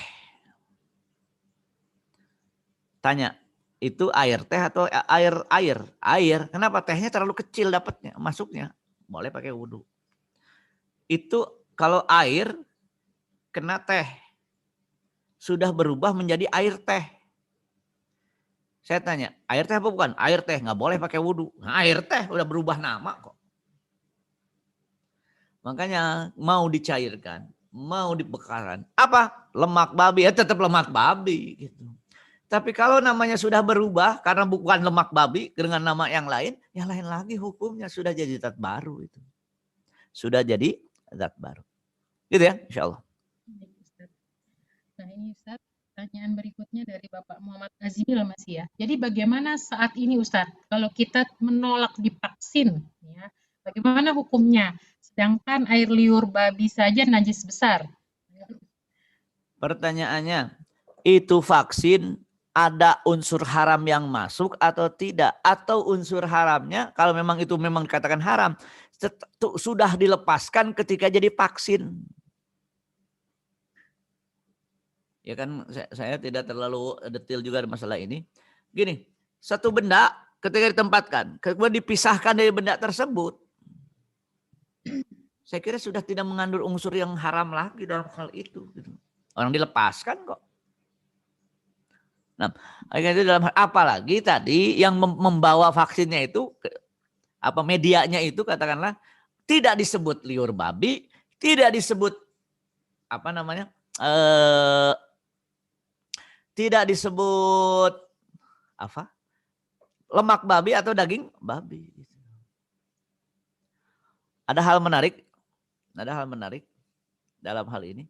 Tanya, itu air teh atau air? Air. Kenapa? Tehnya terlalu kecil dapatnya, masuknya. Boleh pakai wudhu. Itu kalau air kena teh. Sudah berubah menjadi air teh. Saya tanya, air teh apa bukan? Air teh, nggak boleh pakai wudhu. Nah, air teh udah berubah nama kok. Makanya mau dicairkan, mau dibekaran. Apa? Lemak babi, ya tetap lemak babi. Gitu. Tapi kalau namanya sudah berubah karena bukan lemak babi dengan nama yang lain lagi hukumnya sudah jadi zat baru itu. Sudah jadi zat baru. Gitu ya, insya Allah. Baik, Ustaz. Nah ini Ustaz, pertanyaan berikutnya dari Bapak Muhammad Azimil masih ya. Jadi bagaimana saat ini Ustaz, kalau kita menolak divaksin, ya, bagaimana hukumnya? Sedangkan air liur babi saja najis besar. Pertanyaannya, itu vaksin ada unsur haram yang masuk atau tidak? Atau unsur haramnya kalau memang itu memang dikatakan haram, sudah dilepaskan ketika jadi vaksin. Ya kan saya tidak terlalu detail juga di masalah ini. Gini, satu benda ketika ditempatkan, kemudian dipisahkan dari benda tersebut, saya kira sudah tidak mengandung unsur yang haram lagi dalam hal itu. Orang dilepaskan kok. Nah, itu dalam apalagi tadi yang membawa vaksinnya itu apa medianya itu katakanlah tidak disebut liur babi, tidak disebut apa namanya? Tidak disebut apa? Lemak babi atau daging babi. Ada hal menarik dalam hal ini.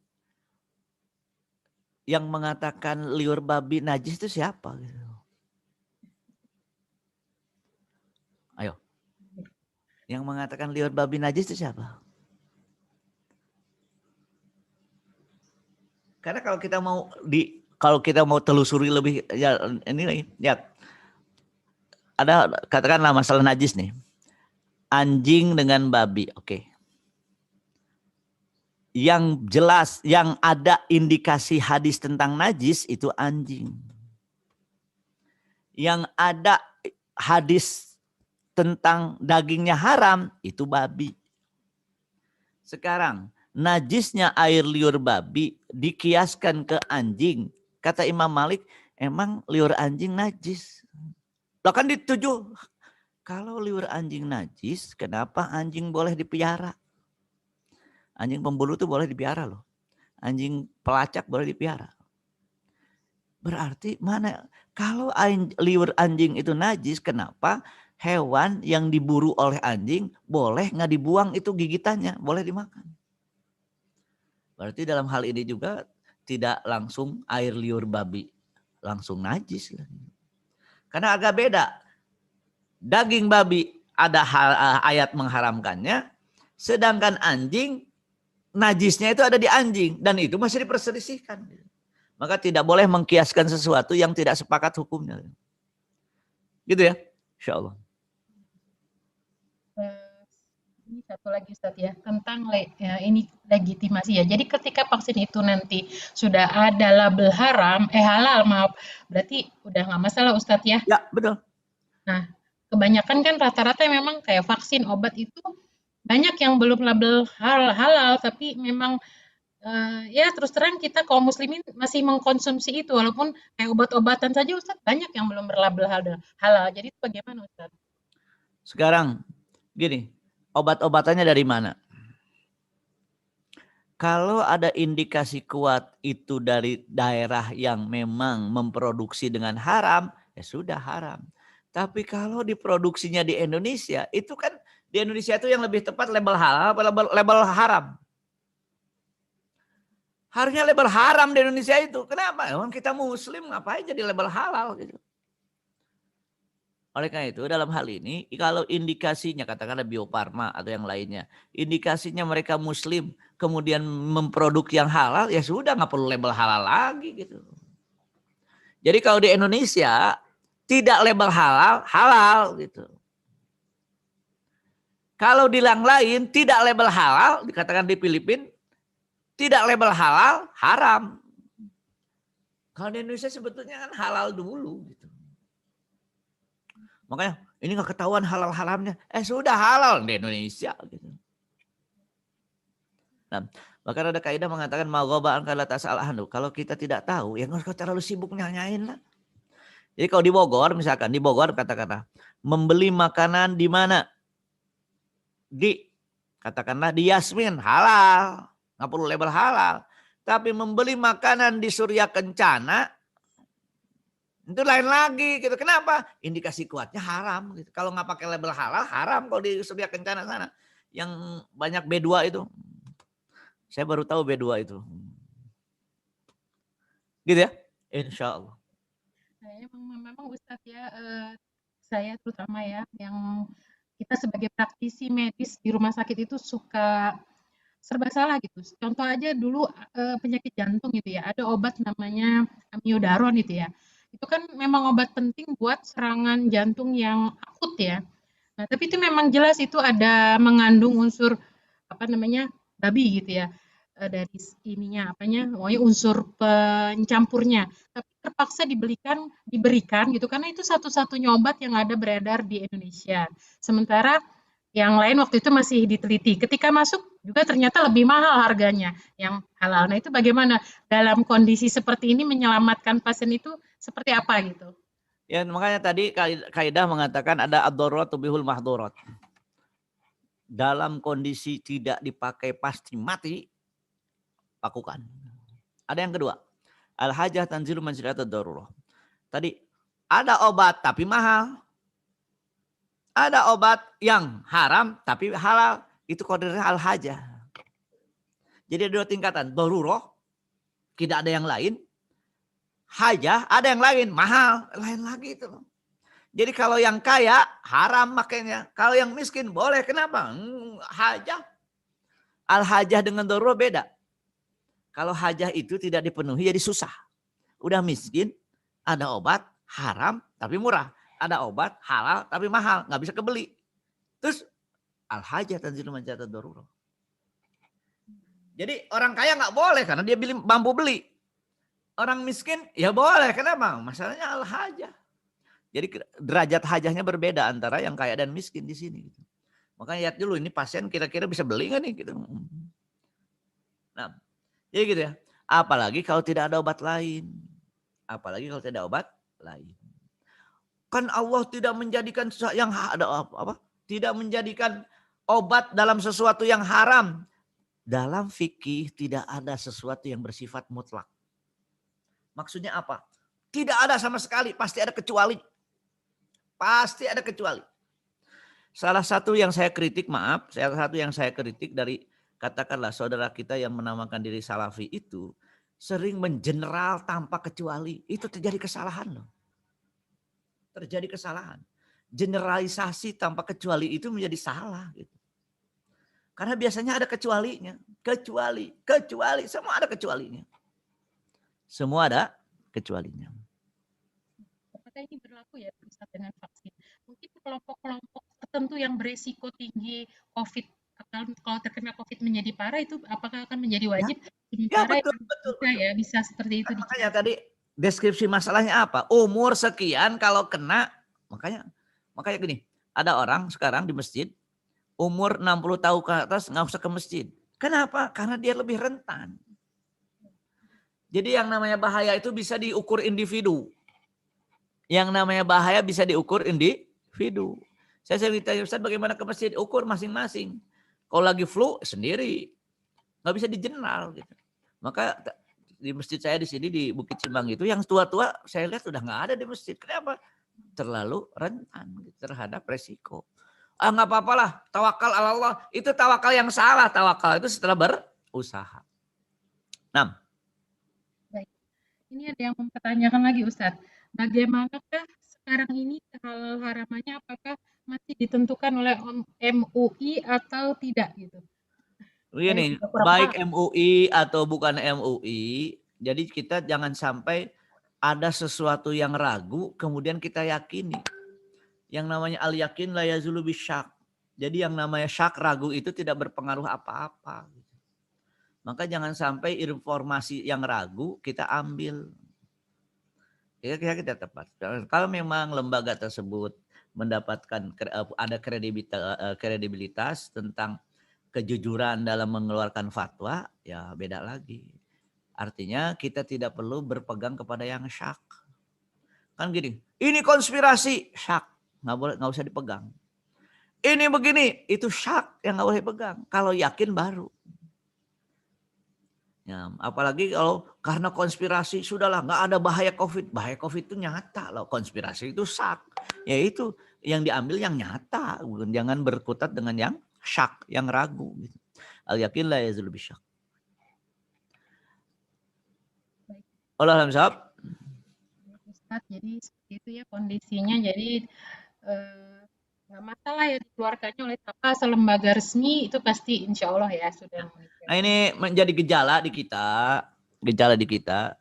Yang mengatakan liur babi najis itu siapa? Ayo. Yang mengatakan liur babi najis itu siapa? Karena kalau kita mau telusuri lebih ya ini lihat. Ada katakanlah masalah najis nih. Anjing dengan babi, oke. Yang jelas, yang ada indikasi hadis tentang najis itu anjing. Yang ada hadis tentang dagingnya haram itu babi. Sekarang najisnya air liur babi dikiaskan ke anjing. Kata Imam Malik, emang liur anjing najis. Bahkan dituju, kalau liur anjing najis, kenapa anjing boleh dipelihara? Anjing pemburu itu boleh dipelihara loh. Anjing pelacak boleh dipelihara. Berarti mana? Kalau liur anjing itu najis, kenapa hewan yang diburu oleh anjing boleh nggak dibuang itu gigitannya, boleh dimakan? Berarti dalam hal ini juga tidak langsung air liur babi langsung najis. Karena agak beda. Daging babi ada ayat mengharamkannya, sedangkan anjing najisnya itu ada di anjing dan itu masih diperselisihkan. Maka tidak boleh mengkiaskan sesuatu yang tidak sepakat hukumnya. Gitu ya, insya Allah. Ini satu lagi Ustadz ya, tentang ini legitimasi ya. Jadi ketika vaksin itu nanti sudah ada label halal maaf, berarti udah nggak masalah Ustadz ya? Ya, betul. Nah, kebanyakan kan rata-rata memang kayak vaksin, obat itu banyak yang belum label halal, tapi memang ya terus terang kita kaum muslimin masih mengkonsumsi itu, walaupun kayak obat-obatan saja Ustadz banyak yang belum berlabel halal. Jadi itu bagaimana Ustadz? Sekarang gini, obat-obatannya dari mana? Kalau ada indikasi kuat itu dari daerah yang memang memproduksi dengan haram, ya sudah haram. Tapi kalau diproduksinya di Indonesia, itu kan di Indonesia itu yang lebih tepat label halal atau label haram? Harusnya label haram di Indonesia itu. Kenapa? Emang kita muslim ngapain jadi label halal gitu. Oleh karena itu dalam hal ini kalau indikasinya katakanlah Bio Farma atau yang lainnya, indikasinya mereka muslim kemudian memproduksi yang halal, ya sudah nggak perlu label halal lagi gitu. Jadi kalau di Indonesia tidak label halal gitu. Kalau di yang lain tidak label halal, dikatakan di Filipina tidak label halal, haram. Kalau di Indonesia sebetulnya kan halal dulu gitu. Makanya ini nggak ketahuan halal-haramnya. Sudah halal di Indonesia gitu. Nah, bahkan ada kaidah mengatakan maghaba angkala tasal anhu. Kalau kita tidak tahu, ya nggak usah terlalu sibuk nanyain lah. Jadi kalau di Bogor misalkan, di Bogor katakanlah membeli makanan di mana? Katakanlah di Yasmin halal, nggak perlu label halal. Tapi membeli makanan di Surya Kencana Itu lain lagi gitu. Kenapa? Indikasi kuatnya haram gitu. Kalau nggak pakai label halal, haram kalau disediakan sana. Yang banyak B2 itu. Saya baru tahu B2 itu. Gitu ya? Insya Allah. Nah, memang Ustadz ya, saya terutama ya, yang kita sebagai praktisi medis di rumah sakit itu suka serba salah gitu. Contoh aja dulu penyakit jantung gitu ya, ada obat namanya amiodaron gitu ya. Itu kan memang obat penting buat serangan jantung yang akut ya. Nah, tapi itu memang jelas itu ada mengandung unsur apa namanya babi gitu ya. Dari ininya apanya, pokoknya unsur pencampurnya. Tapi terpaksa diberikan gitu karena itu satu-satunya obat yang ada beredar di Indonesia. Sementara yang lain waktu itu masih diteliti. Ketika masuk juga ternyata lebih mahal harganya yang halal. Nah, itu bagaimana dalam kondisi seperti ini menyelamatkan pasien itu seperti apa gitu? Ya makanya tadi kaidah mengatakan ada ad-darurat tubihul mahdurat. Dalam kondisi tidak dipakai pasti mati, lakukan. Ada yang kedua, al-hajah tanzilu manzilatud darurah. Tadi ada obat tapi mahal. Ada obat yang haram tapi halal. Itu kodenya al-hajah. Jadi ada 2 tingkatan. Darurah, tidak ada yang lain. Hajah, ada yang lain. Mahal, lain lagi itu. Jadi kalau yang kaya haram makanya. Kalau yang miskin boleh. Kenapa? Hajah. Al-hajah dengan darurah beda. Kalau hajah itu tidak dipenuhi jadi susah. Udah miskin, ada obat haram tapi murah. Ada obat halal tapi mahal, nggak bisa kebeli. Terus al-hajah tanzilu manzilatud darurah. Jadi orang kaya nggak boleh karena dia mampu beli. Orang miskin ya boleh, kenapa? Masalahnya al-hajah. Jadi derajat hajahnya berbeda antara yang kaya dan miskin di sini. Makanya lihat dulu ini pasien kira-kira bisa beli nggak nih gitu. Nah, jadi gitu ya. Apalagi kalau tidak ada obat lain. Apalagi kalau tidak ada obat lain. Kan Allah tidak menjadikan yang ada apa? Tidak menjadikan obat dalam sesuatu yang haram. Dalam fikih tidak ada sesuatu yang bersifat mutlak. Maksudnya apa? Tidak ada sama sekali, pasti ada kecuali. Pasti ada kecuali. Salah satu yang saya kritik dari katakanlah saudara kita yang menamakan diri salafi itu sering mengeneral tanpa kecuali. Itu terjadi kesalahan loh. Terjadi kesalahan. Generalisasi tanpa kecuali itu menjadi salah gitu. Karena biasanya ada kecualinya. Kecuali, semua ada kecualinya. Semua ada kecualinya. Apakah ini berlaku ya Ustaz dengan vaksin? Mungkin kelompok-kelompok tertentu yang beresiko tinggi COVID, kalau terkena COVID menjadi parah itu apakah akan menjadi wajib? Ya Sementara betul. bisa seperti itu. Makanya tadi deskripsi masalahnya apa? Umur sekian kalau kena, makanya gini, ada orang sekarang di masjid, umur 60 tahun ke atas nggak usah ke masjid. Kenapa? Karena dia lebih rentan. Jadi yang namanya bahaya itu bisa diukur individu. Yang namanya bahaya bisa diukur individu. Saya ditanya, Ustaz bagaimana ke masjid? Ukur masing-masing. Kalau lagi flu sendiri. Nggak bisa dijenal gitu. Maka di masjid saya di sini di Bukit Simbang itu yang tua-tua saya lihat sudah nggak ada di masjid. Kenapa? Terlalu rentan terhadap resiko. Nggak apa-apa lah, tawakal ala Allah. Itu tawakal yang salah. Tawakal itu setelah berusaha. 6. Baik. Ini ada yang mempertanyakan lagi Ustadz. Bagaimanakah sekarang ini halal haramannya apakah masih ditentukan oleh MUI atau tidak gitu? Begini, baik MUI atau bukan MUI, jadi kita jangan sampai ada sesuatu yang ragu kemudian kita yakini. Yang namanya al-yakin la yazulu bisyak. Jadi yang namanya syak, ragu itu tidak berpengaruh apa-apa. Maka jangan sampai informasi yang ragu kita ambil. Kita tepat. Kalau memang lembaga tersebut mendapatkan ada kredibilitas tentang kejujuran dalam mengeluarkan fatwa, ya beda lagi. Artinya kita tidak perlu berpegang kepada yang syak. Kan gini, ini konspirasi, syak. Nggak usah dipegang. Ini begini, itu syak yang nggak boleh pegang. Kalau yakin baru. Ya, apalagi kalau karena konspirasi sudahlah nggak ada bahaya COVID. Bahaya COVID itu nyata loh. Konspirasi itu syak. Ya itu yang diambil yang nyata. Jangan berkutat dengan yang syak, yang ragu. Gitu. Al-yakin la yazulu bisyak. Baik, Allah alam sahab. Ustaz, jadi seperti itu ya kondisinya. Jadi nggak masalah ya dikeluarkannya oleh apa asal lembaga resmi itu pasti insya Allah ya sudah Nah memikirkan. ini menjadi gejala di kita,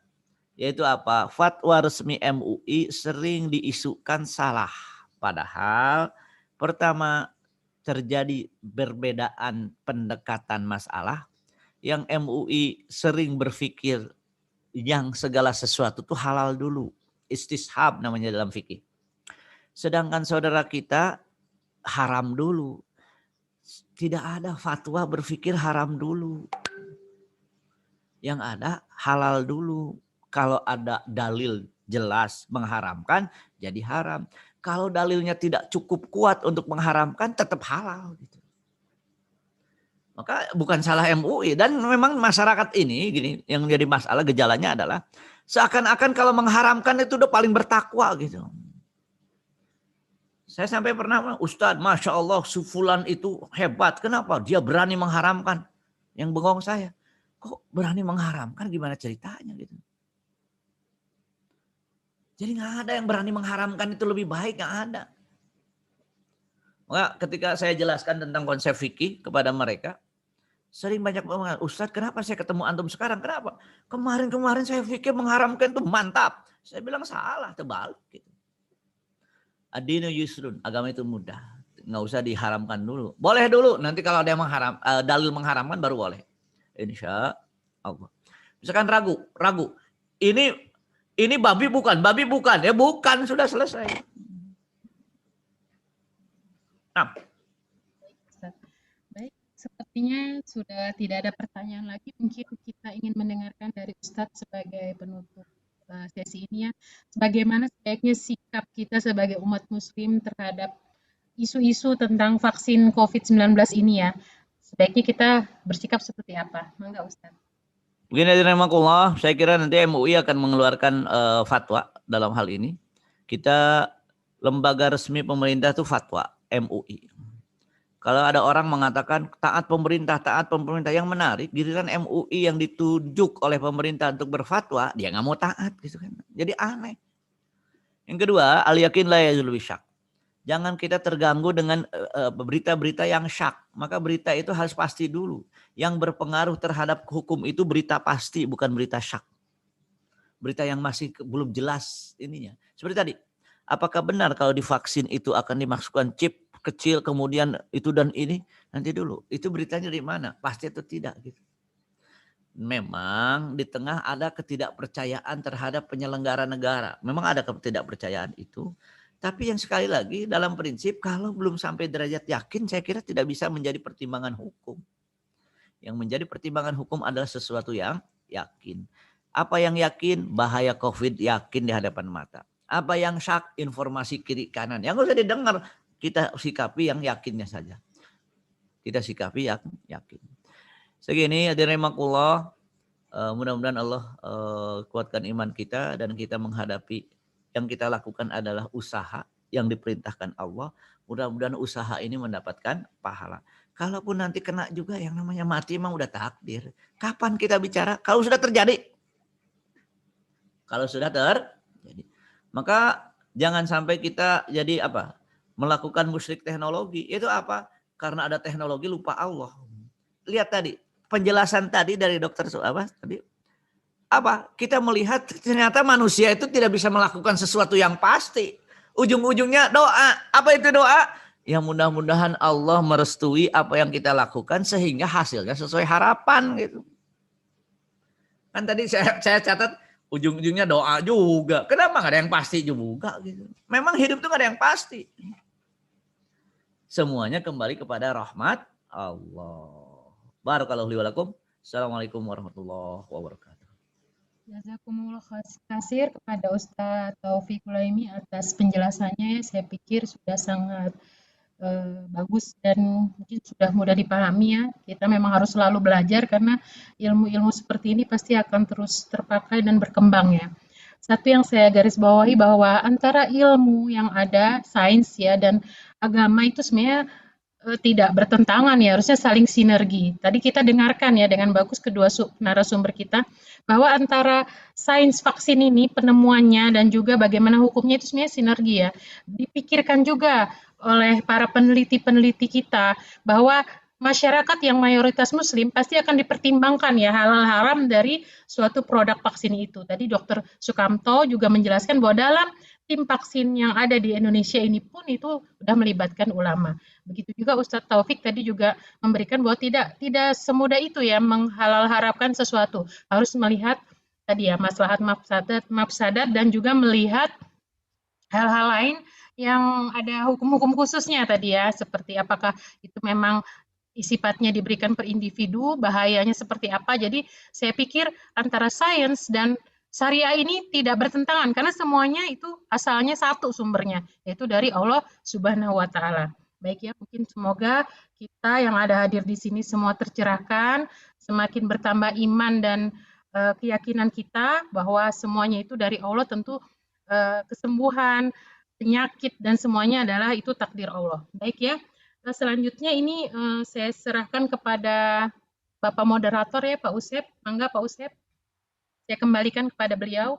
yaitu apa? Fatwa resmi MUI sering diisukan salah. Padahal pertama terjadi perbedaan pendekatan masalah yang MUI sering berpikir yang segala sesuatu itu halal dulu. Istishab namanya dalam fikih. Sedangkan saudara kita haram dulu. Tidak ada fatwa berpikir haram dulu. Yang ada halal dulu. Kalau ada dalil jelas mengharamkan, jadi haram. Kalau dalilnya tidak cukup kuat untuk mengharamkan, tetap halal. Gitu. Maka bukan salah MUI. Dan memang masyarakat ini, gini, yang menjadi masalah gejalanya adalah seakan-akan kalau mengharamkan itu udah paling bertakwa gitu. Saya sampai pernah, Ustadz, Masya Allah, Sufulan itu hebat. Kenapa? Dia berani mengharamkan. Yang bengong saya, kok berani mengharamkan? Gimana ceritanya gitu? Jadi nggak ada yang berani mengharamkan itu lebih baik, nggak ada. Maka ketika saya jelaskan tentang konsep fikih kepada mereka, sering banyak mengatakan, Ustadz kenapa saya ketemu antum sekarang? Kenapa? Kemarin-kemarin saya fikir mengharamkan itu mantap. Saya bilang salah, terbalik gitu. Ad-dinu yusrun, agama itu mudah. Nggak usah diharamkan dulu. Boleh dulu, nanti kalau ada yang dalil mengharamkan baru boleh. Insya Allah. Misalkan ragu. Ini babi bukan. Ya bukan, sudah selesai. Nah. Baik, sepertinya sudah tidak ada pertanyaan lagi. Mungkin kita ingin mendengarkan dari Ustadz sebagai penutup sesi ini ya. Bagaimana sebaiknya sikap kita sebagai umat muslim terhadap isu-isu tentang vaksin COVID-19 ini ya. Sebaiknya kita bersikap seperti apa? Mangga Ustadz. Begini rahimahullah, saya kira nanti MUI akan mengeluarkan fatwa dalam hal ini. Kita lembaga resmi pemerintah itu fatwa MUI. Kalau ada orang mengatakan taat pemerintah, yang menarik, giliran MUI yang ditunjuk oleh pemerintah untuk berfatwa, dia nggak mau taat gitu kan. Jadi aneh. Yang kedua, al-yakin la yazulu bisyak. Jangan kita terganggu dengan berita-berita yang syak. Maka berita itu harus pasti dulu. Yang berpengaruh terhadap hukum itu berita pasti, bukan berita syak. Berita yang masih belum jelas ininya. Seperti tadi, apakah benar kalau divaksin itu akan dimasukkan chip kecil kemudian itu dan ini? Nanti dulu, itu beritanya dari mana? Pasti atau tidak gitu. Memang di tengah ada ketidakpercayaan terhadap penyelenggara negara. Memang ada ketidakpercayaan itu. Tapi yang sekali lagi dalam prinsip kalau belum sampai derajat yakin saya kira tidak bisa menjadi pertimbangan hukum. Yang menjadi pertimbangan hukum adalah sesuatu yang yakin. Apa yang yakin? Bahaya COVID yakin di hadapan mata. Apa yang syak? Informasi kiri kanan. Yang nggak usah didengar. Kita sikapi yang yakinnya saja. Kita sikapi yang yakin. Segini hadirin rahimakumullah. Mudah-mudahan Allah kuatkan iman kita dan kita menghadapi yang kita lakukan adalah usaha yang diperintahkan Allah. Mudah-mudahan usaha ini mendapatkan pahala. Kalaupun nanti kena juga yang namanya mati memang udah takdir. Kapan kita bicara? Kalau sudah terjadi. Kalau sudah terjadi. Maka jangan sampai kita jadi apa? Melakukan musyrik teknologi. Itu apa? Karena ada teknologi lupa Allah. Lihat tadi. Penjelasan tadi dari dokter apa? Kita melihat ternyata manusia itu tidak bisa melakukan sesuatu yang pasti. Ujung-ujungnya doa. Apa itu doa? Yang mudah-mudahan Allah merestui apa yang kita lakukan sehingga hasilnya sesuai harapan gitu. Kan tadi saya catat ujung-ujungnya doa juga. Kenapa nggak ada yang pasti juga gitu? Memang hidup itu nggak ada yang pasti. Semuanya kembali kepada rahmat Allah. Barakallahu li wa lakum. Assalamualaikum warahmatullahi wabarakatuh. Jazakumullah khairan kepada Ustadz Taufiq Kulaimi atas penjelasannya. Saya pikir sudah sangat bagus dan mungkin sudah mudah dipahami ya. Kita memang harus selalu belajar karena ilmu-ilmu seperti ini pasti akan terus terpakai dan berkembang ya. Satu yang saya garis bawahi bahwa antara ilmu yang ada, sains ya, dan agama itu sebenarnya tidak bertentangan ya, harusnya saling sinergi. Tadi kita dengarkan ya dengan bagus kedua narasumber kita bahwa antara sains vaksin ini penemuannya dan juga bagaimana hukumnya itu sebenarnya sinergi ya. Dipikirkan juga oleh para peneliti-peneliti kita bahwa masyarakat yang mayoritas muslim pasti akan dipertimbangkan ya halal haram dari suatu produk vaksin itu. Tadi Dr. Sukamto juga menjelaskan bahwa dalam tim vaksin yang ada di Indonesia ini pun itu sudah melibatkan ulama. Begitu juga Ustadz Taufik tadi juga memberikan bahwa tidak semudah itu ya menghalal harapkan sesuatu. Harus melihat tadi ya maslahat mafsadat dan juga melihat hal-hal lain yang ada hukum-hukum khususnya tadi ya, seperti apakah itu memang sifatnya diberikan per individu, bahayanya seperti apa. Jadi saya pikir antara sains dan syariah ini tidak bertentangan karena semuanya itu asalnya satu sumbernya, yaitu dari Allah Subhanahu wa taala. Baik ya, mungkin semoga kita yang ada hadir di sini semua tercerahkan, semakin bertambah iman dan keyakinan kita bahwa semuanya itu dari Allah, tentu kesembuhan, penyakit dan semuanya adalah itu takdir Allah. Baik ya. Selanjutnya ini saya serahkan kepada Bapak moderator ya Pak Usep. Mangga Pak Usep. Saya kembalikan kepada beliau.